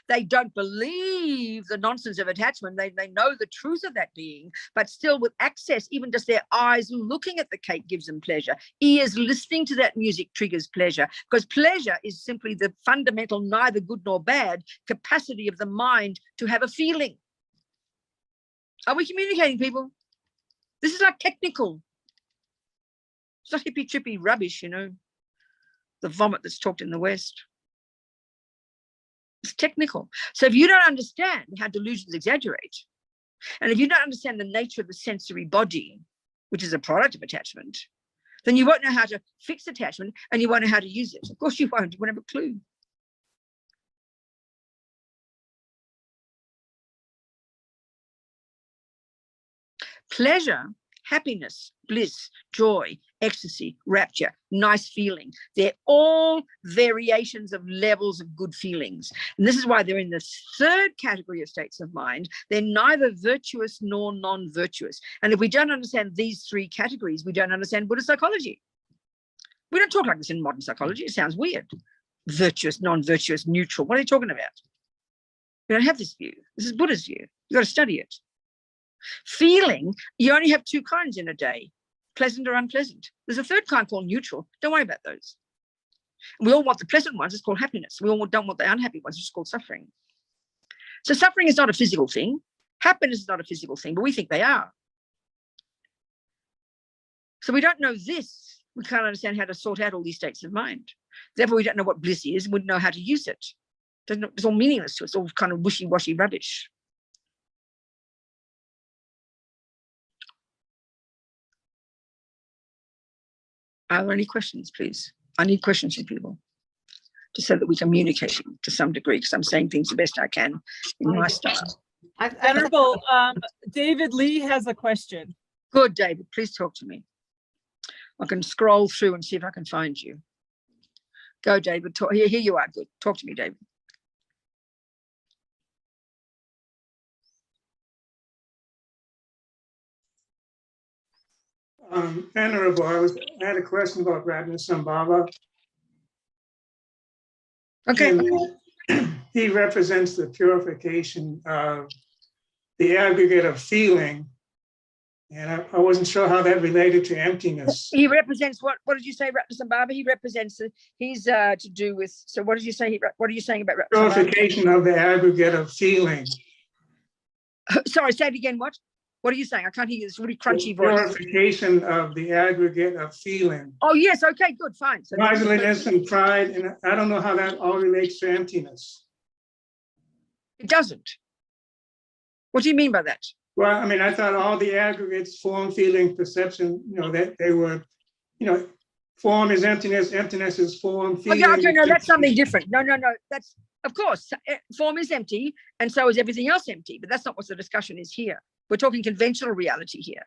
they don't believe the nonsense of attachment. They know the truth of that being, but still with access, even just their eyes looking at the cake gives them pleasure. Ears listening to that music triggers pleasure, because pleasure is simply the fundamental, neither good nor bad, capacity of the mind to have a feeling. Are we communicating, people? This is like technical. It's not hippy trippy rubbish, the vomit that's talked in the West. It's technical. So if you don't understand how delusions exaggerate, and if you don't understand the nature of the sensory body, which is a product of attachment, then you won't know how to fix attachment, and you won't know how to use it. Of course you won't. You won't have a clue. Pleasure, happiness, bliss, joy, ecstasy, rapture, nice feeling. They're all variations of levels of good feelings. And this is why they're in the 3rd category of states of mind. They're neither virtuous nor non-virtuous. And if we don't understand these 3 categories, we don't understand Buddhist psychology. We don't talk like this in modern psychology. It sounds weird. Virtuous, non-virtuous, neutral. What are they talking about? We don't have this view. This is Buddha's view. You've got to study it. Feeling, you only have 2 kinds in a day, pleasant or unpleasant. There's a 3rd kind called neutral. Don't worry about those. We all want the pleasant ones. It's called happiness. We all don't want the unhappy ones. It's called suffering. So suffering is not a physical thing. Happiness is not a physical thing, but we think they are. So we don't know this. We can't understand how to sort out all these states of mind. Therefore, we don't know what bliss is and wouldn't know how to use it. It's all meaningless to us. It's all kind of wishy-washy rubbish. Are there any questions, please? I need questions from people, just so that we communicate to some degree, because I'm saying things the best I can in my style. Venerable, David Lee has a question. Good, David. Please talk to me. I can scroll through and see if I can find you. Go, David. Talk. Here you are. Good. Talk to me, David. Venerable, I had a question about Ratnasambhava. Okay. And, he represents the purification of the aggregate of feeling, and I wasn't sure how that related to emptiness. He represents what did you say, Ratnasambhava? He represents, he's to do with, so what did you say, what are you saying about Ratnasambhava? Purification of the aggregate of feeling. Sorry, say it again, what? What are you saying? I can't hear you. This really crunchy voice. Purification of the aggregate of feeling. Oh, yes. Okay, good. Fine. So Miserliness and pride. And I don't know how that all relates to emptiness. It doesn't. What do you mean by that? Well, I mean, I thought all the aggregates, form, feeling, perception, that they were, form is emptiness, emptiness is form, feeling. Okay, no, that's something different. No, that's, of course, form is empty, and so is everything else empty, but that's not what the discussion is here. We're talking conventional reality here.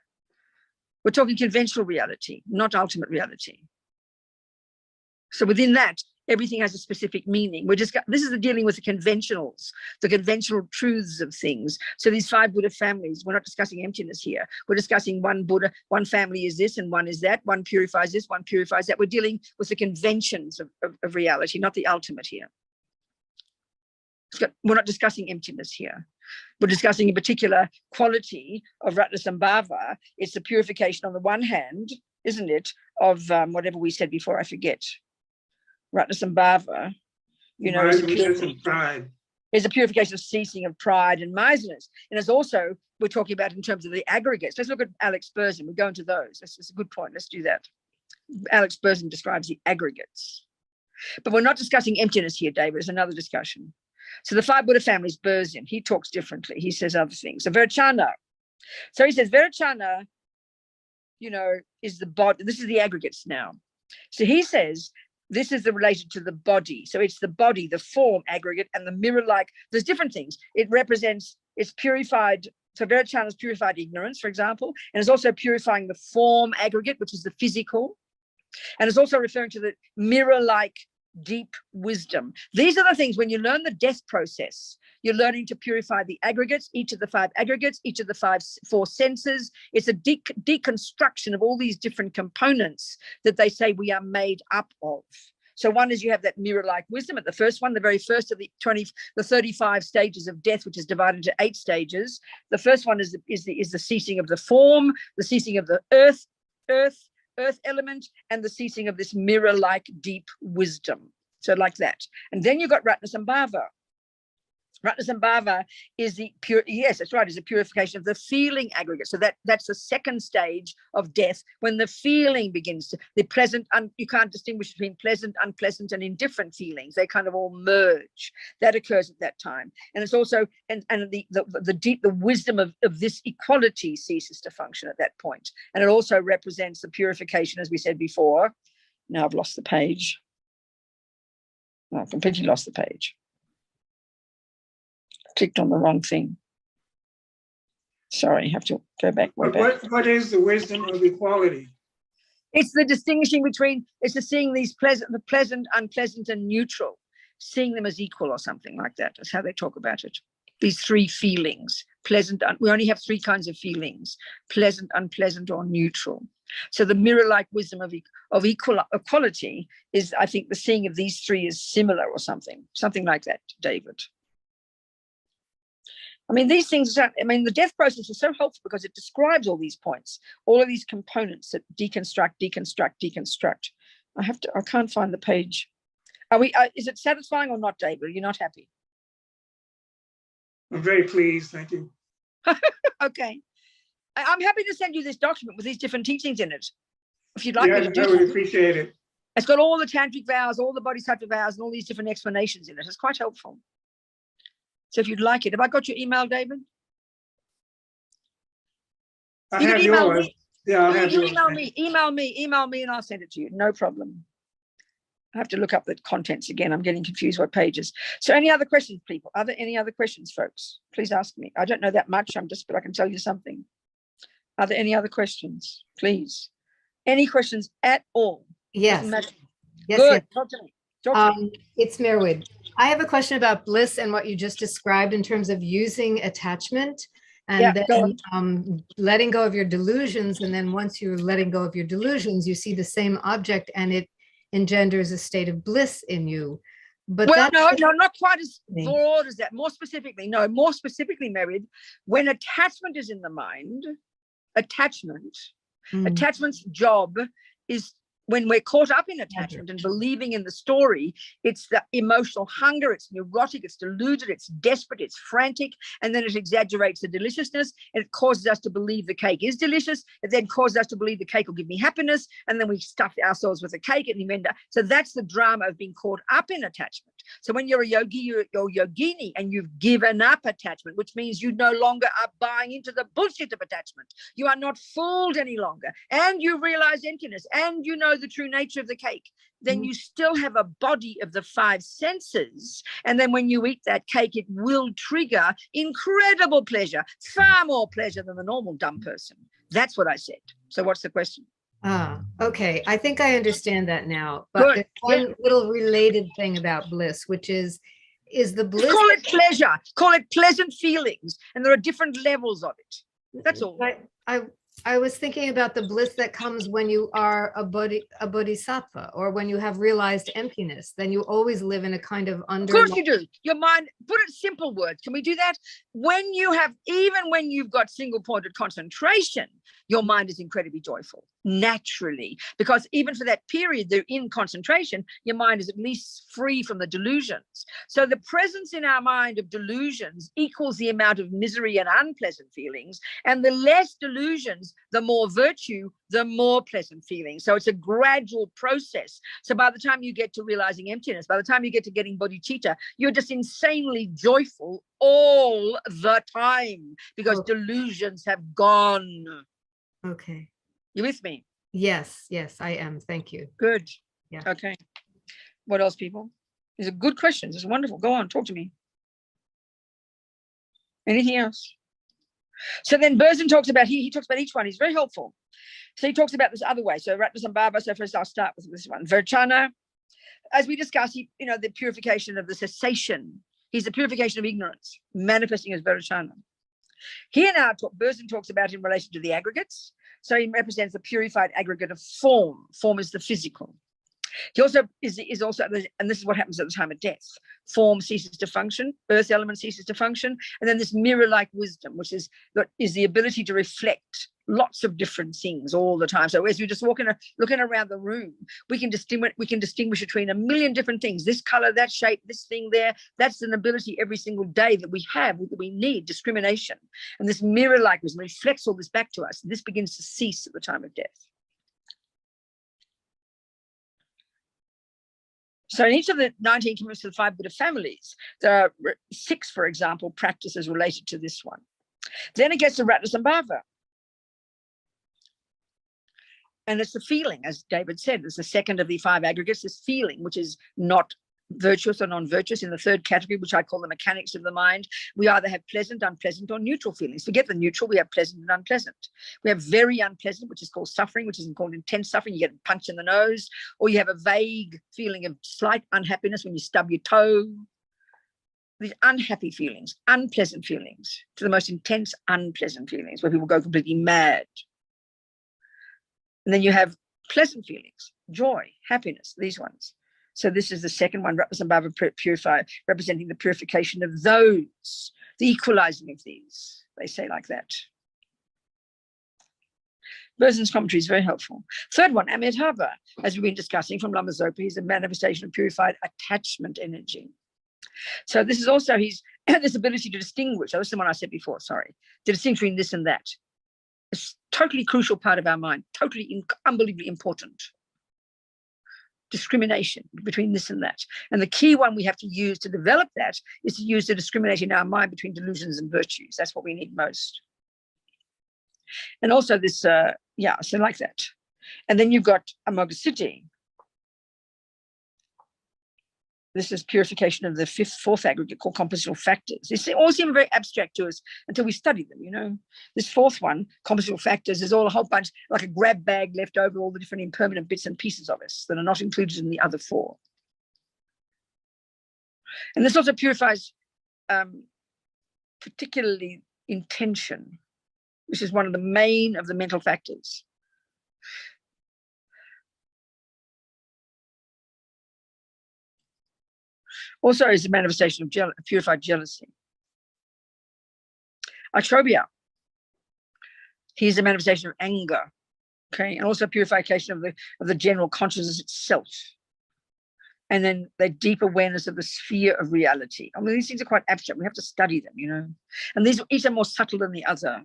We're talking conventional reality, not ultimate reality. So within that, Everything has a specific meaning. This is dealing with the conventional truths of things. So these 5 Buddha families, we're not discussing emptiness here. We're discussing one Buddha, one family is this and one is that, one purifies this, one purifies that. We're dealing with the conventions of reality, not the ultimate here. We're not discussing emptiness here. We're discussing a particular quality of Ratnasambhava. It's the purification on the one hand, isn't it, of whatever we said before, I forget. Ratnasambhava, you know, is a purification of ceasing of pride and miserliness. And it's also, we're talking about in terms of the aggregates. Let's look at Alex Berzin. We'll go into those. That's a good point. Let's do that. Alex Berzin describes the aggregates. But we're not discussing emptiness here, David. It's another discussion. So the 5 Buddha families, Berzin, he talks differently. He says other things. So Virachana. So he says Virachana, you know, is the body. This is the aggregates now. So he says this is related to the body. So it's the body, the form aggregate, and the mirror-like. There's different things. It represents, it's purified. So Virachana is purified ignorance, for example, and it's also purifying the form aggregate, which is the physical. And it's also referring to the mirror-like deep wisdom. These are the things when you learn the death process, you're learning to purify the aggregates, each of the 5 aggregates, each of the 4 senses. It's a deconstruction of all these different components that they say we are made up of. So one is you have that mirror-like wisdom at the first one, the very first of the 35 stages of death, which is divided into 8 stages. The first one is the ceasing of the form, the ceasing of the earth element, and the ceasing of this mirror-like deep wisdom. So like that. And then you've got Ratnasambhava. Ratnasambhava is the pure, yes, that's right, is a purification of the feeling aggregate. So that's the second stage of death, when the feeling begins to, the pleasant, you can't distinguish between pleasant, unpleasant, and indifferent feelings. They kind of all merge. That occurs at that time. And it's also, and the wisdom of this equality ceases to function at that point. And it also represents the purification, as we said before. Now I've lost the page. No, I've completely lost the page. Clicked on the wrong thing. Sorry, have to go back. What is the wisdom of equality? It's the distinguishing between, it's the seeing these the pleasant, unpleasant, and neutral, seeing them as equal or something like that. That's how they talk about it. These 3 feelings, pleasant, we only have 3 kinds of feelings, pleasant, unpleasant, or neutral. So the mirror-like wisdom of equality is, I think, the seeing of these 3 is similar or something like that, David. I mean, these things, the death process is so helpful because it describes all these points, all of these components that deconstruct. I can't find the page. Is it satisfying or not, David? You're not happy? I'm very pleased, thank you. Okay. I'm happy to send you this document with these different teachings in it. If you'd like me to do that. I would appreciate it. It's got all the tantric vows, all the bodhisattva vows, and all these different explanations in it. It's quite helpful. So if you'd like it, have I got your email, David? I have yours. Yeah, I'll have yours. Email me, and I'll send it to you. No problem. I have to look up the contents again. I'm getting confused what pages. So any other questions, people? Are there any other questions, folks? Please ask me. I don't know that much. But I can tell you something. Are there any other questions, please? Any questions at all? Yes. Yes. Good. Talk to me. It's Merwood. I have a question about bliss and what you just described in terms of using attachment and then letting go of your delusions. And then once you're letting go of your delusions, you see the same object and it engenders a state of bliss in you. But no, not quite as broad as that. More specifically, Merwood, when attachment is in the mind, attachment's job is, when we're caught up in attachment and believing in the story, it's the emotional hunger, it's neurotic, it's deluded, it's desperate, it's frantic, and then it exaggerates the deliciousness, and it causes us to believe the cake is delicious. It then causes us to believe the cake will give me happiness, and then we stuff ourselves with the cake and end up. So that's the drama of being caught up in attachment. So when you're a yogi, you're yogini, and you've given up attachment, which means you no longer are buying into the bullshit of attachment. You are not fooled any longer, and you realize emptiness, and you know the true nature of the cake. Then you still have a body of the 5 senses, and then when you eat that cake, it will trigger incredible pleasure, far more pleasure than the normal dumb person. That's what I said. So what's the question? Ah, okay. I think I understand that now. But Good. there's one little related thing about bliss, which is the bliss. Call it pleasure. Call it pleasant feelings. And there are different levels of it. That's all. I was thinking about the bliss that comes when you are a bodhisattva, or when you have realized emptiness. Then you always live in a kind of Of course you do. Your mind, put it simple words. Can we do that? When you have, even when you've got single pointed concentration, your mind is incredibly joyful, naturally, because even for that period they're in concentration, your mind is at least free from the delusions. So the presence in our mind of delusions equals the amount of misery and unpleasant feelings, and the less delusions, the more virtue, the more pleasant feelings. So it's a gradual process. So by the time you get to realizing emptiness, by the time you get to getting bodhicitta, you're just insanely joyful all the time, because delusions have gone. Okay. You with me? Yes, yes, I am. Thank you. Good. Yeah. Okay. What else, people? These are good questions. It's wonderful. Go on, talk to me. Anything else? So then Berzin talks about, he talks about each one. He's very helpful. So he talks about this other way. So Ratnasambhava, so first I'll start with this one. Virchana, as we discussed, the purification of the cessation. He's the purification of ignorance, manifesting as Virchana. Here now, Berzin talks about in relation to the aggregates. So he represents the purified aggregate of form. Form is the physical. He also is also, and this is what happens at the time of death. Form ceases to function, earth element ceases to function, and then this mirror-like wisdom, which is the ability to reflect lots of different things all the time. So as we're just looking around the room, we can distinguish between a million different things. This color, that shape, this thing there. That's an ability every single day that we have, that we need, discrimination. And this mirror-like wisdom reflects all this back to us. This begins to cease at the time of death. So in each of the 19 commitments to the 5 Buddha families, there are 6, for example, practices related to this one. Then it gets to Ratnasambhava. And it's the feeling, as David said, it's the second of the 5 aggregates, this feeling, which is not virtuous or non-virtuous. In the third category, which I call the mechanics of the mind, we either have pleasant, unpleasant, or neutral feelings. Forget the neutral, we have pleasant and unpleasant. We have very unpleasant, which is called suffering, which is called intense suffering. You get a punch in the nose, or you have a vague feeling of slight unhappiness when you stub your toe. These unhappy feelings, unpleasant feelings, to the most intense unpleasant feelings, where people go completely mad. And then you have pleasant feelings, joy, happiness, these ones. So this is the second one, Ratnasambhava purifier, representing the purification of those, the equalizing of these, they say like that. Berzin's commentary is very helpful. Third one, Amitabha, as we've been discussing from Lama Zopa, is a manifestation of purified attachment energy. So this is also this ability to distinguish. Oh, this is the one I said before, sorry. To distinguish between this and that. It's a totally crucial part of our mind, totally unbelievably important. Discrimination between this and that. And the key one we have to use to develop that is to use the discrimination in our mind between delusions and virtues. That's what we need most. And also this, so like that. And then you've got Amoghasiddhi. This is purification of the 4th aggregate called compositional factors. They all seem very abstract to us until we study them, This 4th one, compositional factors, is all a whole bunch, like a grab bag left over all the different impermanent bits and pieces of us that are not included in the other 4. And this also purifies particularly intention, which is one of the main of the mental factors. Also is a manifestation of purified jealousy. Atrobia, he's a manifestation of anger, okay, and also purification of the general consciousness itself. And then the deep awareness of the sphere of reality. I mean, these things are quite abstract. We have to study them, And these each are more subtle than the other.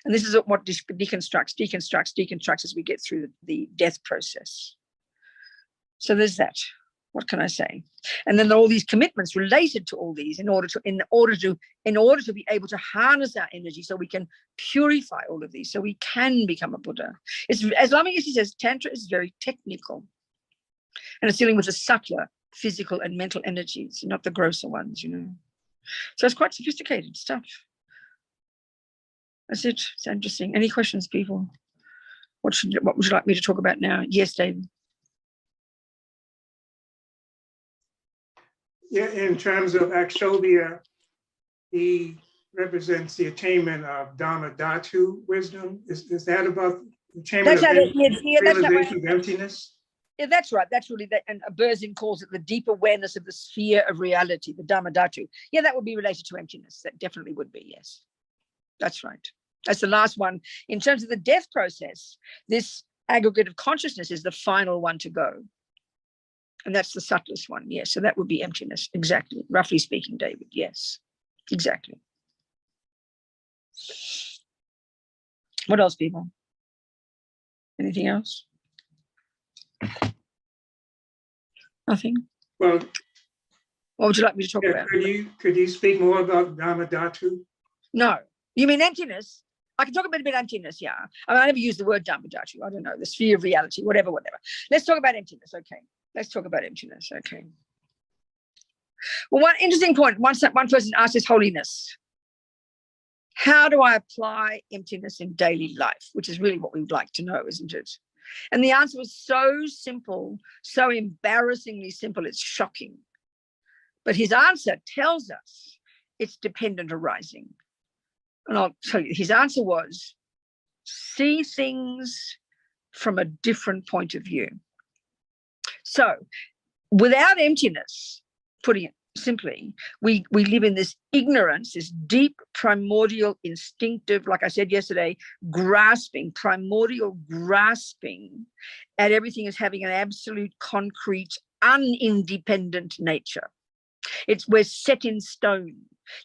And this is what deconstructs as we get through the death process. So there's that. What can I say? And then there are all these commitments related to all these in order to be able to harness our energy so we can purify all of these, so we can become a Buddha. It's, as Lama Yeshe says, Tantra is very technical. And it's dealing with the subtler physical and mental energies, not the grosser ones, So it's quite sophisticated stuff. That's it. It's interesting. Any questions, people? What would you like me to talk about now? Yes, David. Yeah, in terms of Akshobhya, he represents the attainment of Dhamma Dhatu wisdom. Is that about the attainment That's of realization of of emptiness? Yeah, that's right. That's really that. And Berzin calls it the deep awareness of the sphere of reality, the Dhamma Dhatu. Yeah, that would be related to emptiness. That definitely would be, yes. That's right. That's the last one. In terms of the death process, this aggregate of consciousness is the final one to go. And that's the subtlest one, yes. So that would be emptiness, exactly. Roughly speaking, David, yes, exactly. What else, people? Anything else? Nothing? Well, what would you like me to talk about? Could you speak more about Dhamma Dhatu? No. You mean emptiness? I can talk a bit about emptiness, yeah. I mean, I never use the word Dhamma Dhatu. I don't know, the sphere of reality, whatever. Let's talk about emptiness, okay. Let's talk about emptiness, okay. Well, one interesting point, one person asked is holiness. How do I apply emptiness in daily life? Which is really what we would like to know, isn't it? And the answer was so simple, so embarrassingly simple, it's shocking. But his answer tells us it's dependent arising. And I'll tell you, his answer was, see things from a different point of view. So without emptiness, putting it simply, we live in this ignorance, this deep, primordial, instinctive, like I said yesterday, grasping, primordial grasping at everything as having an absolute, concrete, unindependent nature. We're set in stone.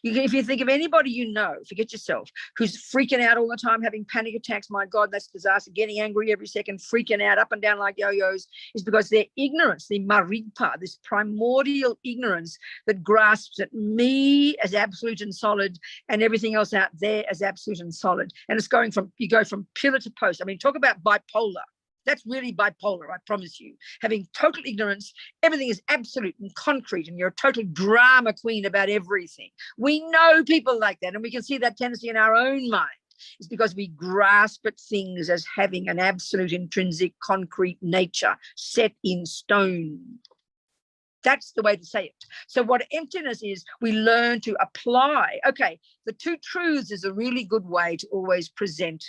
If you think of anybody you know, forget yourself, who's freaking out all the time, having panic attacks, my God, that's disaster, getting angry every second, freaking out up and down like yo-yos, is because their ignorance, the marigpa, this primordial ignorance that grasps at me as absolute and solid and everything else out there as absolute and solid. And it's going from, you go from pillar to post. I mean, talk about bipolar. That's really bipolar, I promise you. Having total ignorance, everything is absolute and concrete, and you're a total drama queen about everything. We know people like that, and we can see that tendency in our own mind. It's because we grasp at things as having an absolute, intrinsic, concrete nature set in stone. That's the way to say it. So what emptiness is, we learn to apply. Okay, the two truths is a really good way to always present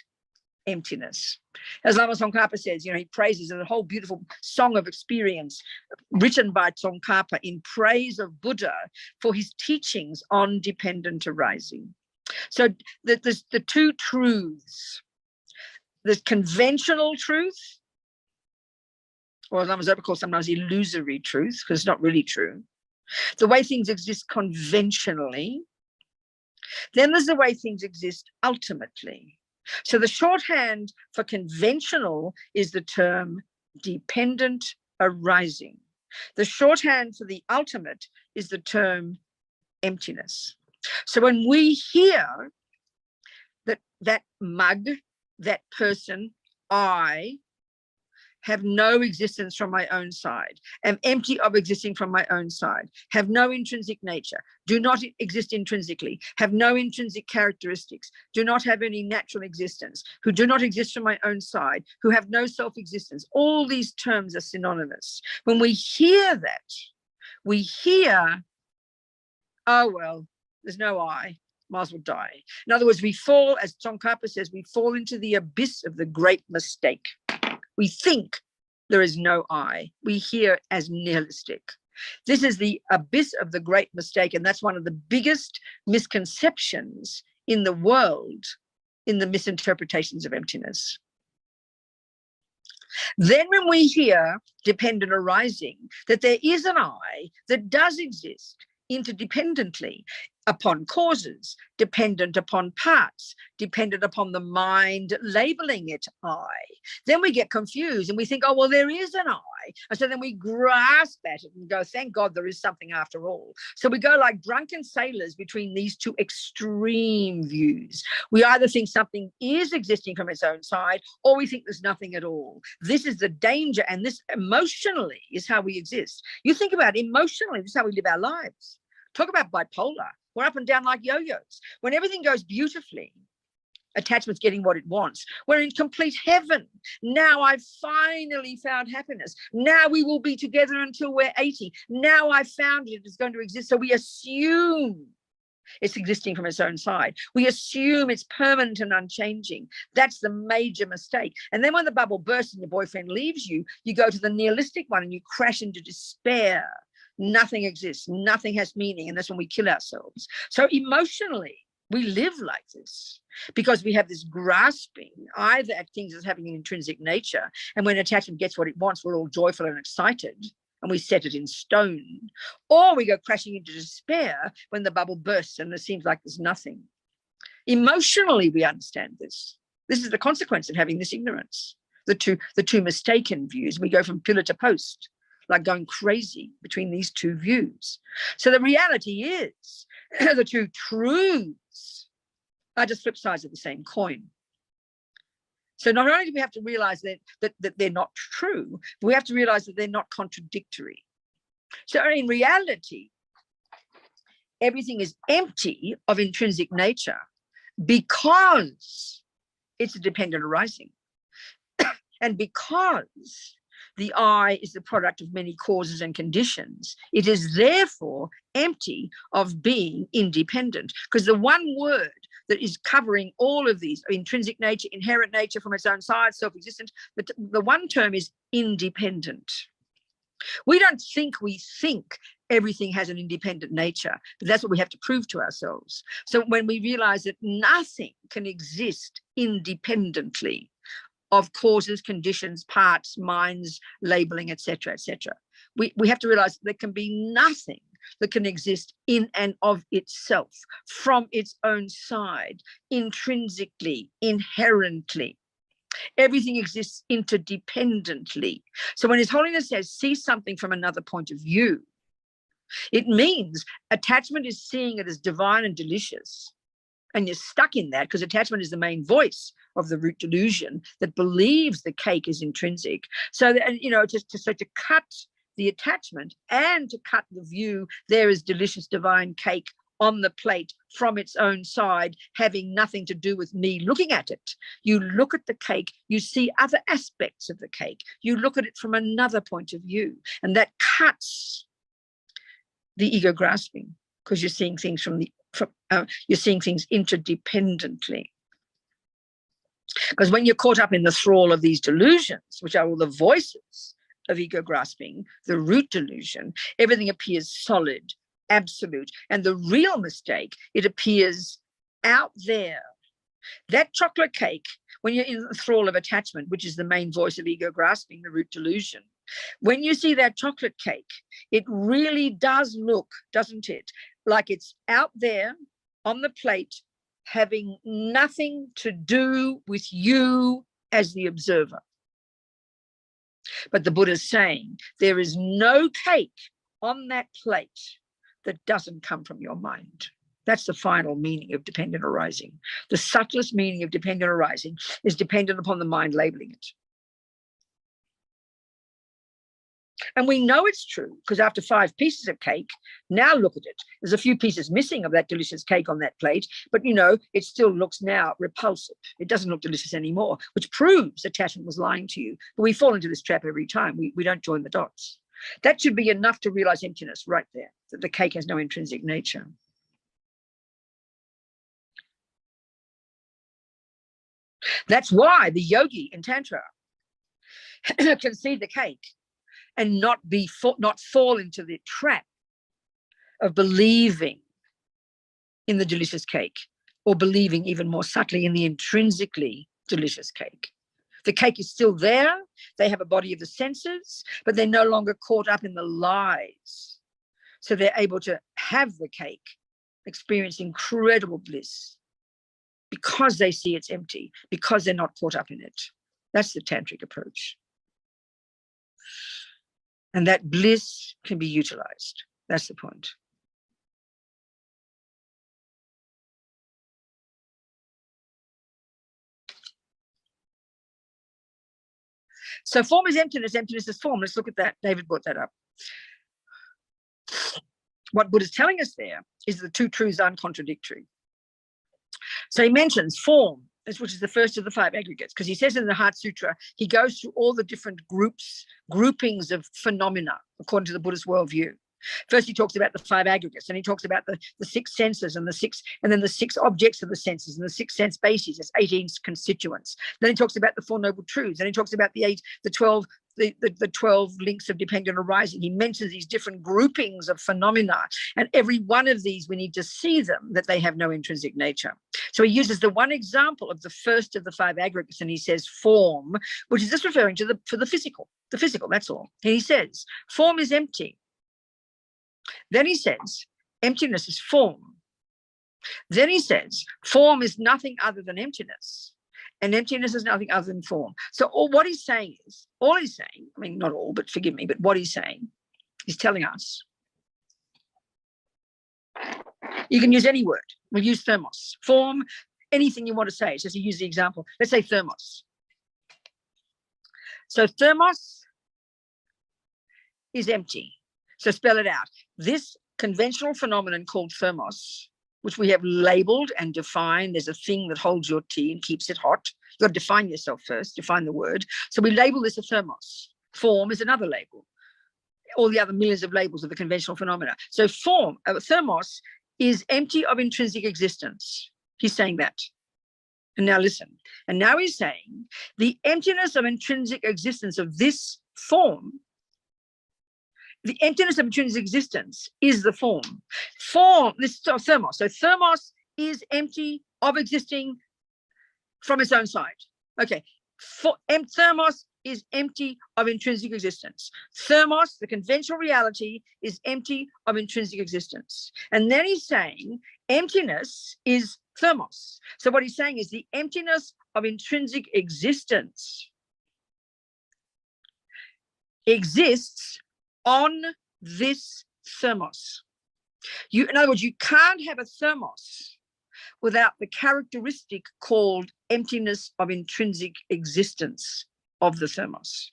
emptiness. As Lama Tsongkhapa says, he praises a whole beautiful song of experience written by Tsongkhapa in praise of Buddha for his teachings on dependent arising. So there's the two truths. There's conventional truth, or as Lama Zopa calls sometimes illusory truth, because it's not really true. The way things exist conventionally. Then there's the way things exist ultimately. So the shorthand for conventional is the term dependent arising. The shorthand for the ultimate is the term emptiness. So when we hear that mug, that person, I have no existence from my own side, am empty of existing from my own side, have no intrinsic nature, do not exist intrinsically, have no intrinsic characteristics, do not have any natural existence, who do not exist from my own side, who have no self-existence. All these terms are synonymous. When we hear that, we hear, oh, well, there's no I, might as well die. In other words, we fall, as Tsongkhapa says, we fall into the abyss of the great mistake. We think there is no I. We hear as nihilistic. This is the abyss of the great mistake, and that's one of the biggest misconceptions in the world in the misinterpretations of emptiness. Then when we hear dependent arising, that there is an I that does exist interdependently upon causes, dependent upon parts, dependent upon the mind labeling it I. Then we get confused and we think, oh, well, there is an I. And so then we grasp at it and go, thank God there is something after all. So we go like drunken sailors between these two extreme views. We either think something is existing from its own side, or we think there's nothing at all. This is the danger, and this emotionally is how we exist. You think about it, emotionally, this is how we live our lives. Talk about bipolar. We're up and down like yo-yos. When everything goes beautifully, Attachment's getting what it wants. We're in complete heaven. Now I've finally found happiness. Now we will be together until we're 80. Now I've found it is going to exist. So we assume it's existing from its own side. We assume it's permanent and unchanging. That's the major mistake. And then when the bubble bursts and your boyfriend leaves you, you go to the nihilistic one and you crash into despair. Nothing exists. Nothing has meaning. And that's when we kill ourselves. So emotionally, we live like this because we have this grasping either at things as having an intrinsic nature. And when attachment gets what it wants, we're all joyful and excited and we set it in stone. Or we go crashing into despair when the bubble bursts and it seems like there's nothing. Emotionally, we understand this. This is the consequence of having this ignorance. The two mistaken views. We go from pillar to post, like going crazy between these two views. So the reality is the two truths are just flip sides of the same coin. So not only do we have to realize that they're not true, but we have to realize that they're not contradictory. So in reality, everything is empty of intrinsic nature because it's a dependent arising. And because the I is the product of many causes and conditions, it is therefore empty of being independent. Because the one word that is covering all of these, intrinsic nature, inherent nature from its own side, self-existent, the one term is independent. We don't think we think everything has an independent nature, but that's what we have to prove to ourselves. So when we realize that nothing can exist independently of causes, conditions, parts, minds, labeling, etc., etc., we have to realize there can be nothing that can exist in and of itself, from its own side, intrinsically, inherently. Everything exists interdependently. So when His Holiness says, see something from another point of view, it means attachment is seeing it as divine and delicious. And you're stuck in that because attachment is the main voice of the root delusion that believes the cake is intrinsic. So, to cut the attachment and to cut the view there is delicious divine cake on the plate from its own side, having nothing to do with me looking at it. You look at the cake, you see other aspects of the cake. You look at it from another point of view, and that cuts the ego grasping because you're seeing things you're seeing things interdependently. Because when you're caught up in the thrall of these delusions, which are all the voices of ego grasping, the root delusion, everything appears solid, absolute. And the real mistake, it appears out there. That chocolate cake, when you're in the thrall of attachment, which is the main voice of ego grasping, the root delusion, when you see that chocolate cake, it really does look, doesn't it, like it's out there on the plate, having nothing to do with you as the observer. But the Buddha's saying there is no cake on that plate that doesn't come from your mind. That's the final meaning of dependent arising. The subtlest meaning of dependent arising is dependent upon the mind labeling it. And we know it's true because after 5 pieces of cake, now look at it. There's a few pieces missing of that delicious cake on that plate, but it still looks now repulsive. It doesn't look delicious anymore, which proves attachment was lying to you. But we fall into this trap every time. We don't join the dots. That should be enough to realize emptiness right there, that the cake has no intrinsic nature. That's why the yogi in Tantra can see the cake and not fall into the trap of believing in the delicious cake, or believing even more subtly in the intrinsically delicious cake. The cake is still there. They have a body of the senses, but they're no longer caught up in the lies. So they're able to have the cake, experience incredible bliss because they see it's empty, because they're not caught up in it. That's the tantric approach. And that bliss can be utilized. That's the point. So form is emptiness, emptiness is form. Let's look at that. David brought that up. What Buddha's telling us there is the two truths are uncontradictory. So he mentions form which is the first of the 5 aggregates, because he says in the Heart Sutra, he goes through all the different groupings of phenomena according to the Buddhist worldview. First, he talks about the 5 aggregates, and he talks about the 6 senses and then the 6 objects of the senses and the 6 sense bases. It's 18 constituents. Then he talks about the 4 noble truths. Then he talks about the 12 links of dependent arising. He mentions these different groupings of phenomena, and every one of these, we need to see them, that they have no intrinsic nature. So he uses the one example of the first of the 5 aggregates, and he says form, which is just referring to the physical, that's all. And he says form is empty. Then he says emptiness is form. Then he says form is nothing other than emptiness, and emptiness is nothing other than form. So what he's saying is, I mean, not all, but forgive me, but what he's saying, he's telling us, you can use any word. We'll use thermos, form, anything you want to say. It's just to use the example. Let's say thermos. So thermos is empty. So spell it out. This conventional phenomenon called thermos, which we have labeled and defined, there's a thing that holds your tea and keeps it hot. You've got to define yourself first, define the word. So we label this a thermos. Form is another label. All the other millions of labels of the conventional phenomena. So thermos is empty of intrinsic existence. He's saying that. And now listen. And now he's saying the emptiness of intrinsic existence of this form, the emptiness of intrinsic existence is the form. This is thermos. So thermos is empty of existing from its own side. Okay. Thermos is empty of intrinsic existence. Thermos, the conventional reality, is empty of intrinsic existence. And then he's saying emptiness is thermos. So what he's saying is the emptiness of intrinsic existence exists on this thermos. In other words, you can't have a thermos without the characteristic called emptiness of intrinsic existence of the thermos.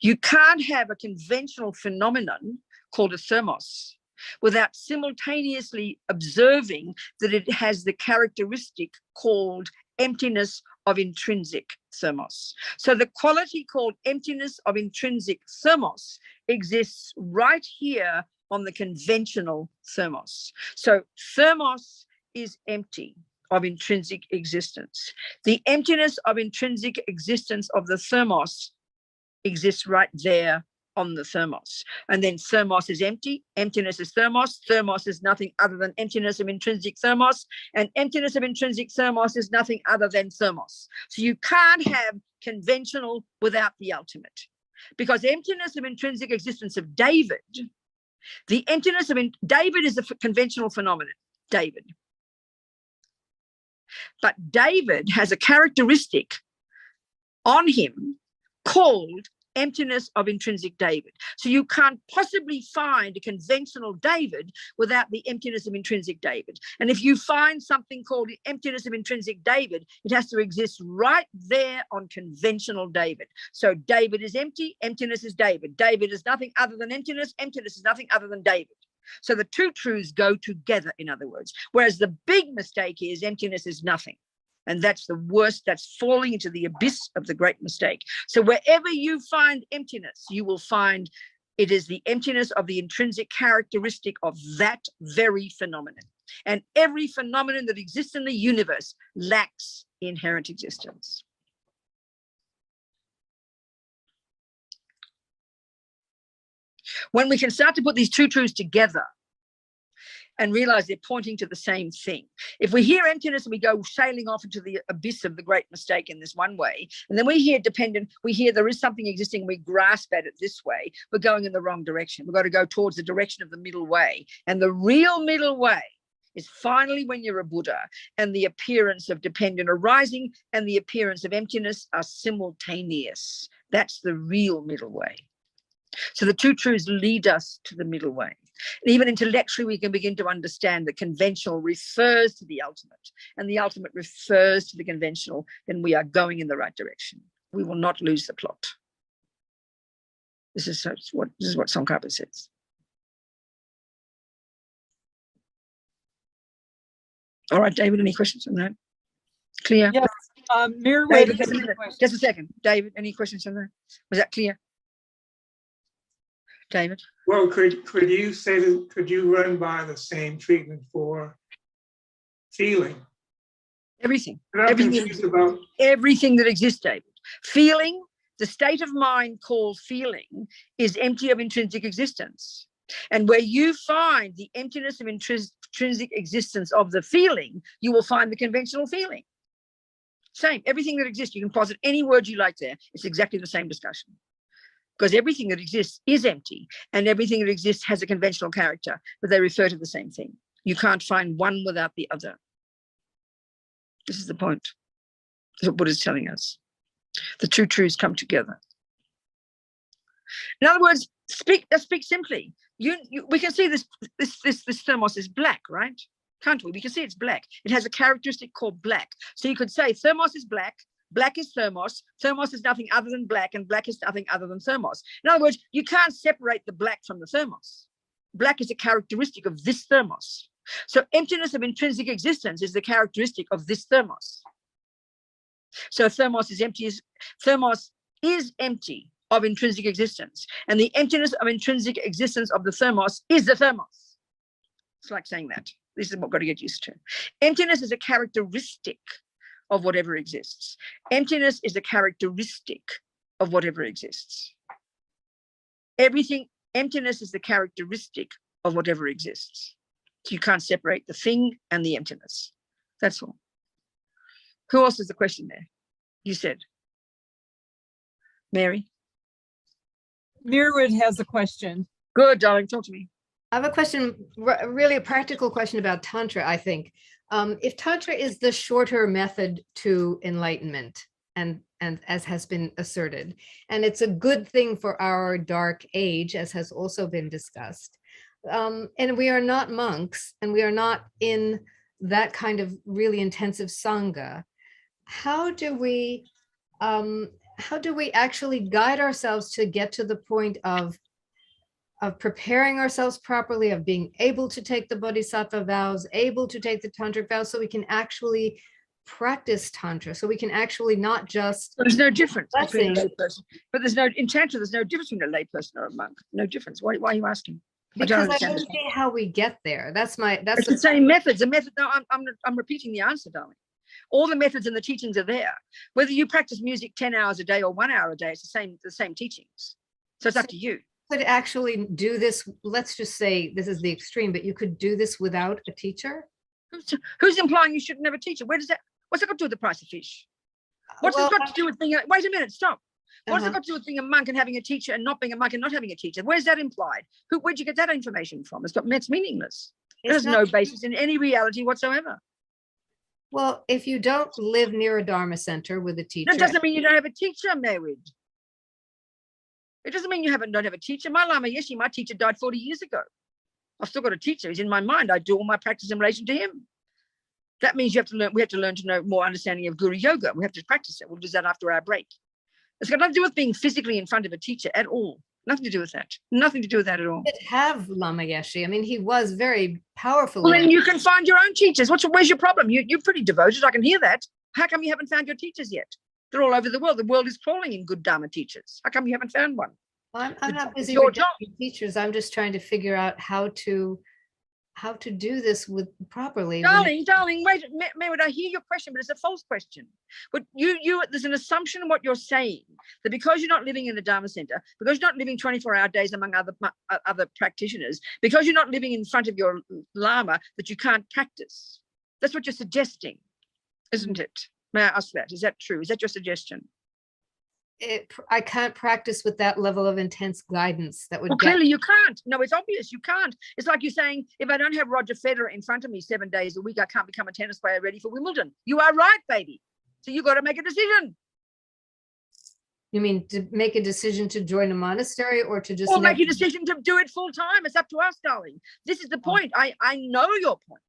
You can't have a conventional phenomenon called a thermos without simultaneously observing that it has the characteristic called emptiness of intrinsic thermos. So the quality called emptiness of intrinsic thermos exists right here on the conventional thermos. So thermos is empty of intrinsic existence. The emptiness of intrinsic existence of the thermos exists right there on the thermos. And then thermos is empty, emptiness is thermos, thermos is nothing other than emptiness of intrinsic thermos, and emptiness of intrinsic thermos is nothing other than thermos. So you can't have conventional without the ultimate, because emptiness of intrinsic existence of David, the emptiness of David is a conventional phenomenon, David. But David has a characteristic on him called emptiness of intrinsic David. So you can't possibly find a conventional David without the emptiness of intrinsic David. And if you find something called the emptiness of intrinsic David, it has to exist right there on conventional David. So David is empty, emptiness is David. David is nothing other than emptiness, emptiness is nothing other than David. So the two truths go together, in other words. Whereas the big mistake is emptiness is nothing. And that's the worst, that's falling into the abyss of the great mistake. So wherever you find emptiness, you will find it is the emptiness of the intrinsic characteristic of that very phenomenon. And every phenomenon that exists in the universe lacks inherent existence. When we can start to put these two truths together and realize they're pointing to the same thing. If we hear emptiness and we go sailing off into the abyss of the great mistake in this one way, and then we hear dependent, we hear there is something existing, we grasp at it this way, we're going in the wrong direction. We've got to go towards the direction of the middle way. And the real middle way is finally when you're a Buddha and the appearance of dependent arising and the appearance of emptiness are simultaneous. That's the real middle way. So the two truths lead us to the middle way. And even intellectually, we can begin to understand that conventional refers to the ultimate, and the ultimate refers to the conventional, then we are going in the right direction. We will not lose the plot. This is what Tsongkhapa says. All right, David, any questions on that? Clear? Yes, Mirror David, has just a a minute. question. Just a second. David, any questions on that? Was that clear? David? Well, could you say that, could you run by the same treatment for feeling? Everything. I'm Everything, confused about, everything that exists, David. Feeling, the state of mind called feeling, is empty of intrinsic existence. And where you find the emptiness of intrinsic existence of the feeling, you will find the conventional feeling. Same, everything that exists, you can posit any word you like there. It's exactly the same discussion. Because everything that exists is empty, and everything that exists has a conventional character, but they refer to the same thing. You can't find one without the other. This is the point. This is what Buddha's telling us. The two truths come together. In other words, let's speak simply. We can see this thermos is black, right? Can't we? We can see it's black. It has a characteristic called black. So you could say thermos is black, black is thermos, thermos is nothing other than black, and black is nothing other than thermos. In other words, you can't separate the black from the thermos. Black is a characteristic of this thermos. So emptiness of intrinsic existence is the characteristic of this thermos. So thermos is empty. Thermos is empty of intrinsic existence, and the emptiness of intrinsic existence of the thermos is the thermos. It's like saying that. This is what we've got to get used to. Emptiness is a characteristic of whatever exists. Emptiness is a characteristic of whatever exists. Emptiness is the characteristic of whatever exists. So you can't separate the thing and the emptiness. That's all. Who else is the question there? You said. Mary? Mirror has a question. Good, darling. Talk to me. I have a question, really a practical question about Tantra, I think. If Tantra is the shorter method to enlightenment, and as has been asserted, and it's a good thing for our dark age, as has also been discussed, and we are not monks, and we are not in that kind of really intensive Sangha, how do we actually guide ourselves to get to the point of preparing ourselves properly, of being able to take the bodhisattva vows, able to take the tantric vows, so we can actually practice Tantra, so we can actually not just— There's no difference between a layperson. But in Tantra, there's no difference between a layperson or a monk. No difference. Why are you asking? Because I don't see how we get there. That's the same methods. The method. No, I'm repeating the answer, darling. All the methods and the teachings are there. Whether you practice music 10 hours a day or 1 hour a day, it's the same teachings. So it's up to you. Could actually do this, let's just say this is the extreme, but you could do this without a teacher? Who's implying you shouldn't have a teacher? What's that got to do with the price of fish? What's it got to do with being wait a minute, stop. What's it got to do with being a monk and having a teacher, and not being a monk and not having a teacher? Where's that implied? Where'd you get that information from? It's meaningless. It has no basis in any reality whatsoever. Well, if you don't live near a Dharma center with a teacher— That doesn't mean you don't have a teacher, Mary. It doesn't mean you don't have a teacher. My Lama Yeshe, my teacher, died 40 years ago. I've still got a teacher. He's in my mind. I do all my practice in relation to him. That means we have to learn to know more understanding of Guru Yoga. We have to practice it. We'll do that after our break. It's got nothing to do with being physically in front of a teacher at all. Nothing to do with that. Nothing to do with that at all. You could have Lama Yeshe. I mean, he was very powerful. Well, then you can find your own teachers. Where's your problem? You're pretty devoted. I can hear that. How come you haven't found your teachers yet? They're all over the world. The world is crawling in good Dharma teachers. How come you haven't found one? Well, I'm not busy with teachers. I'm just trying to figure out how to do this properly. Darling, wait, Mary, I hear your question, but it's a false question. But there's an assumption in what you're saying, that because you're not living in the Dharma center, because you're not living 24-hour days among other practitioners, because you're not living in front of your Lama, that you can't practice. That's what you're suggesting, isn't it? May I ask that? Is that true? Is that your suggestion? I can't practice with that level of intense guidance. That would— well, clearly you can't. No, it's obvious you can't. It's like you saying, if I don't have Roger Federer in front of me 7 days a week, I can't become a tennis player ready for Wimbledon. You are right, baby. So you got to make a decision. You mean to make a decision to join a monastery, or to just— or make a decision to do it full time? It's up to us, darling. This is the point. I know your point,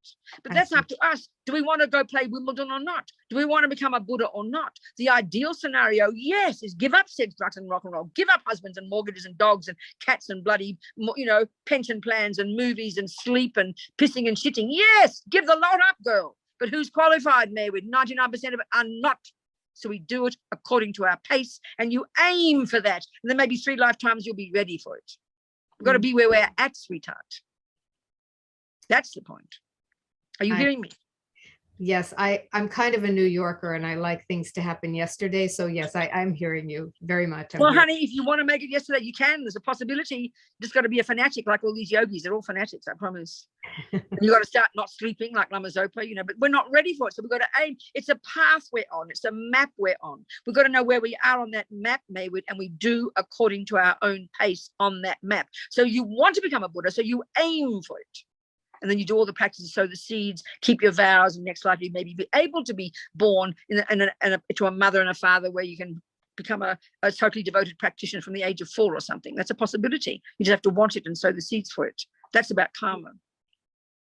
but that's up to us. Do we want to go play Wimbledon or not? Do we want to become a Buddha or not? The ideal scenario, yes, is give up sex, drugs, and rock and roll. Give up husbands and mortgages and dogs and cats and bloody, pension plans and movies and sleep and pissing and shitting. Yes, give the lot up, girl. But who's qualified, Maywood? 99% of it are not. So we do it according to our pace, and you aim for that. And then maybe 3 lifetimes you'll be ready for it. We've got to be where we're at, sweetheart. That's the point. Are you hearing me? Yes, I'm kind of a New Yorker and I like things to happen yesterday. So yes, I'm hearing you very much. Well, honey, if you want to make it yesterday, you can. There's a possibility. You just got to be a fanatic like all these yogis. They're all fanatics, I promise. You got to start not sleeping like Lama Zopa, but we're not ready for it. So we've got to aim. It's a path we're on. It's a map we're on. We've got to know where we are on that map, Maywood, and we do according to our own pace on that map. So you want to become a Buddha, so you aim for it. And then you do all the practices, sow the seeds, keep your vows, and next life you maybe be able to be born to a mother and a father where you can become a totally devoted practitioner from the age of 4 or something. That's a possibility. You just have to want it and sow the seeds for it. That's about karma.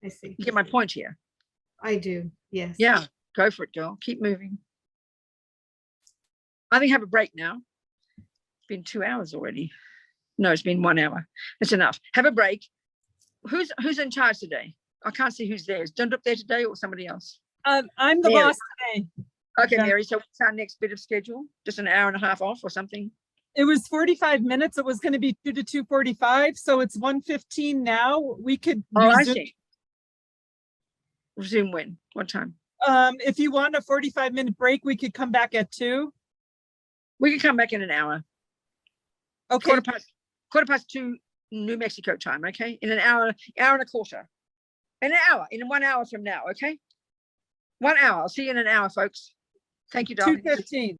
I see. You get my point here? I do, yes. Yeah, go for it, girl. Keep moving. I think have a break now. It's been 2 hours already. No, it's been 1 hour. That's enough. Have a break. Who's in charge today? I can't see who's there. Is John up there today or somebody else? I'm the Mary. boss today. Okay, Yeah. Mary. So what's our next bit of schedule? Just an hour and a half off or something? It was 45 minutes. It was going to be 2 to 2:45. So it's 1:15 now. We could Oh, I resume. see. Resume when? What time? If you want a 45-minute break, we could come back at 2. We can come back in an hour. Okay. Quarter past 2 New Mexico time, okay? In an hour and a quarter. In 1 hour from now, okay? 1 hour. I'll see you in an hour, folks. Thank you, darling. 2:15.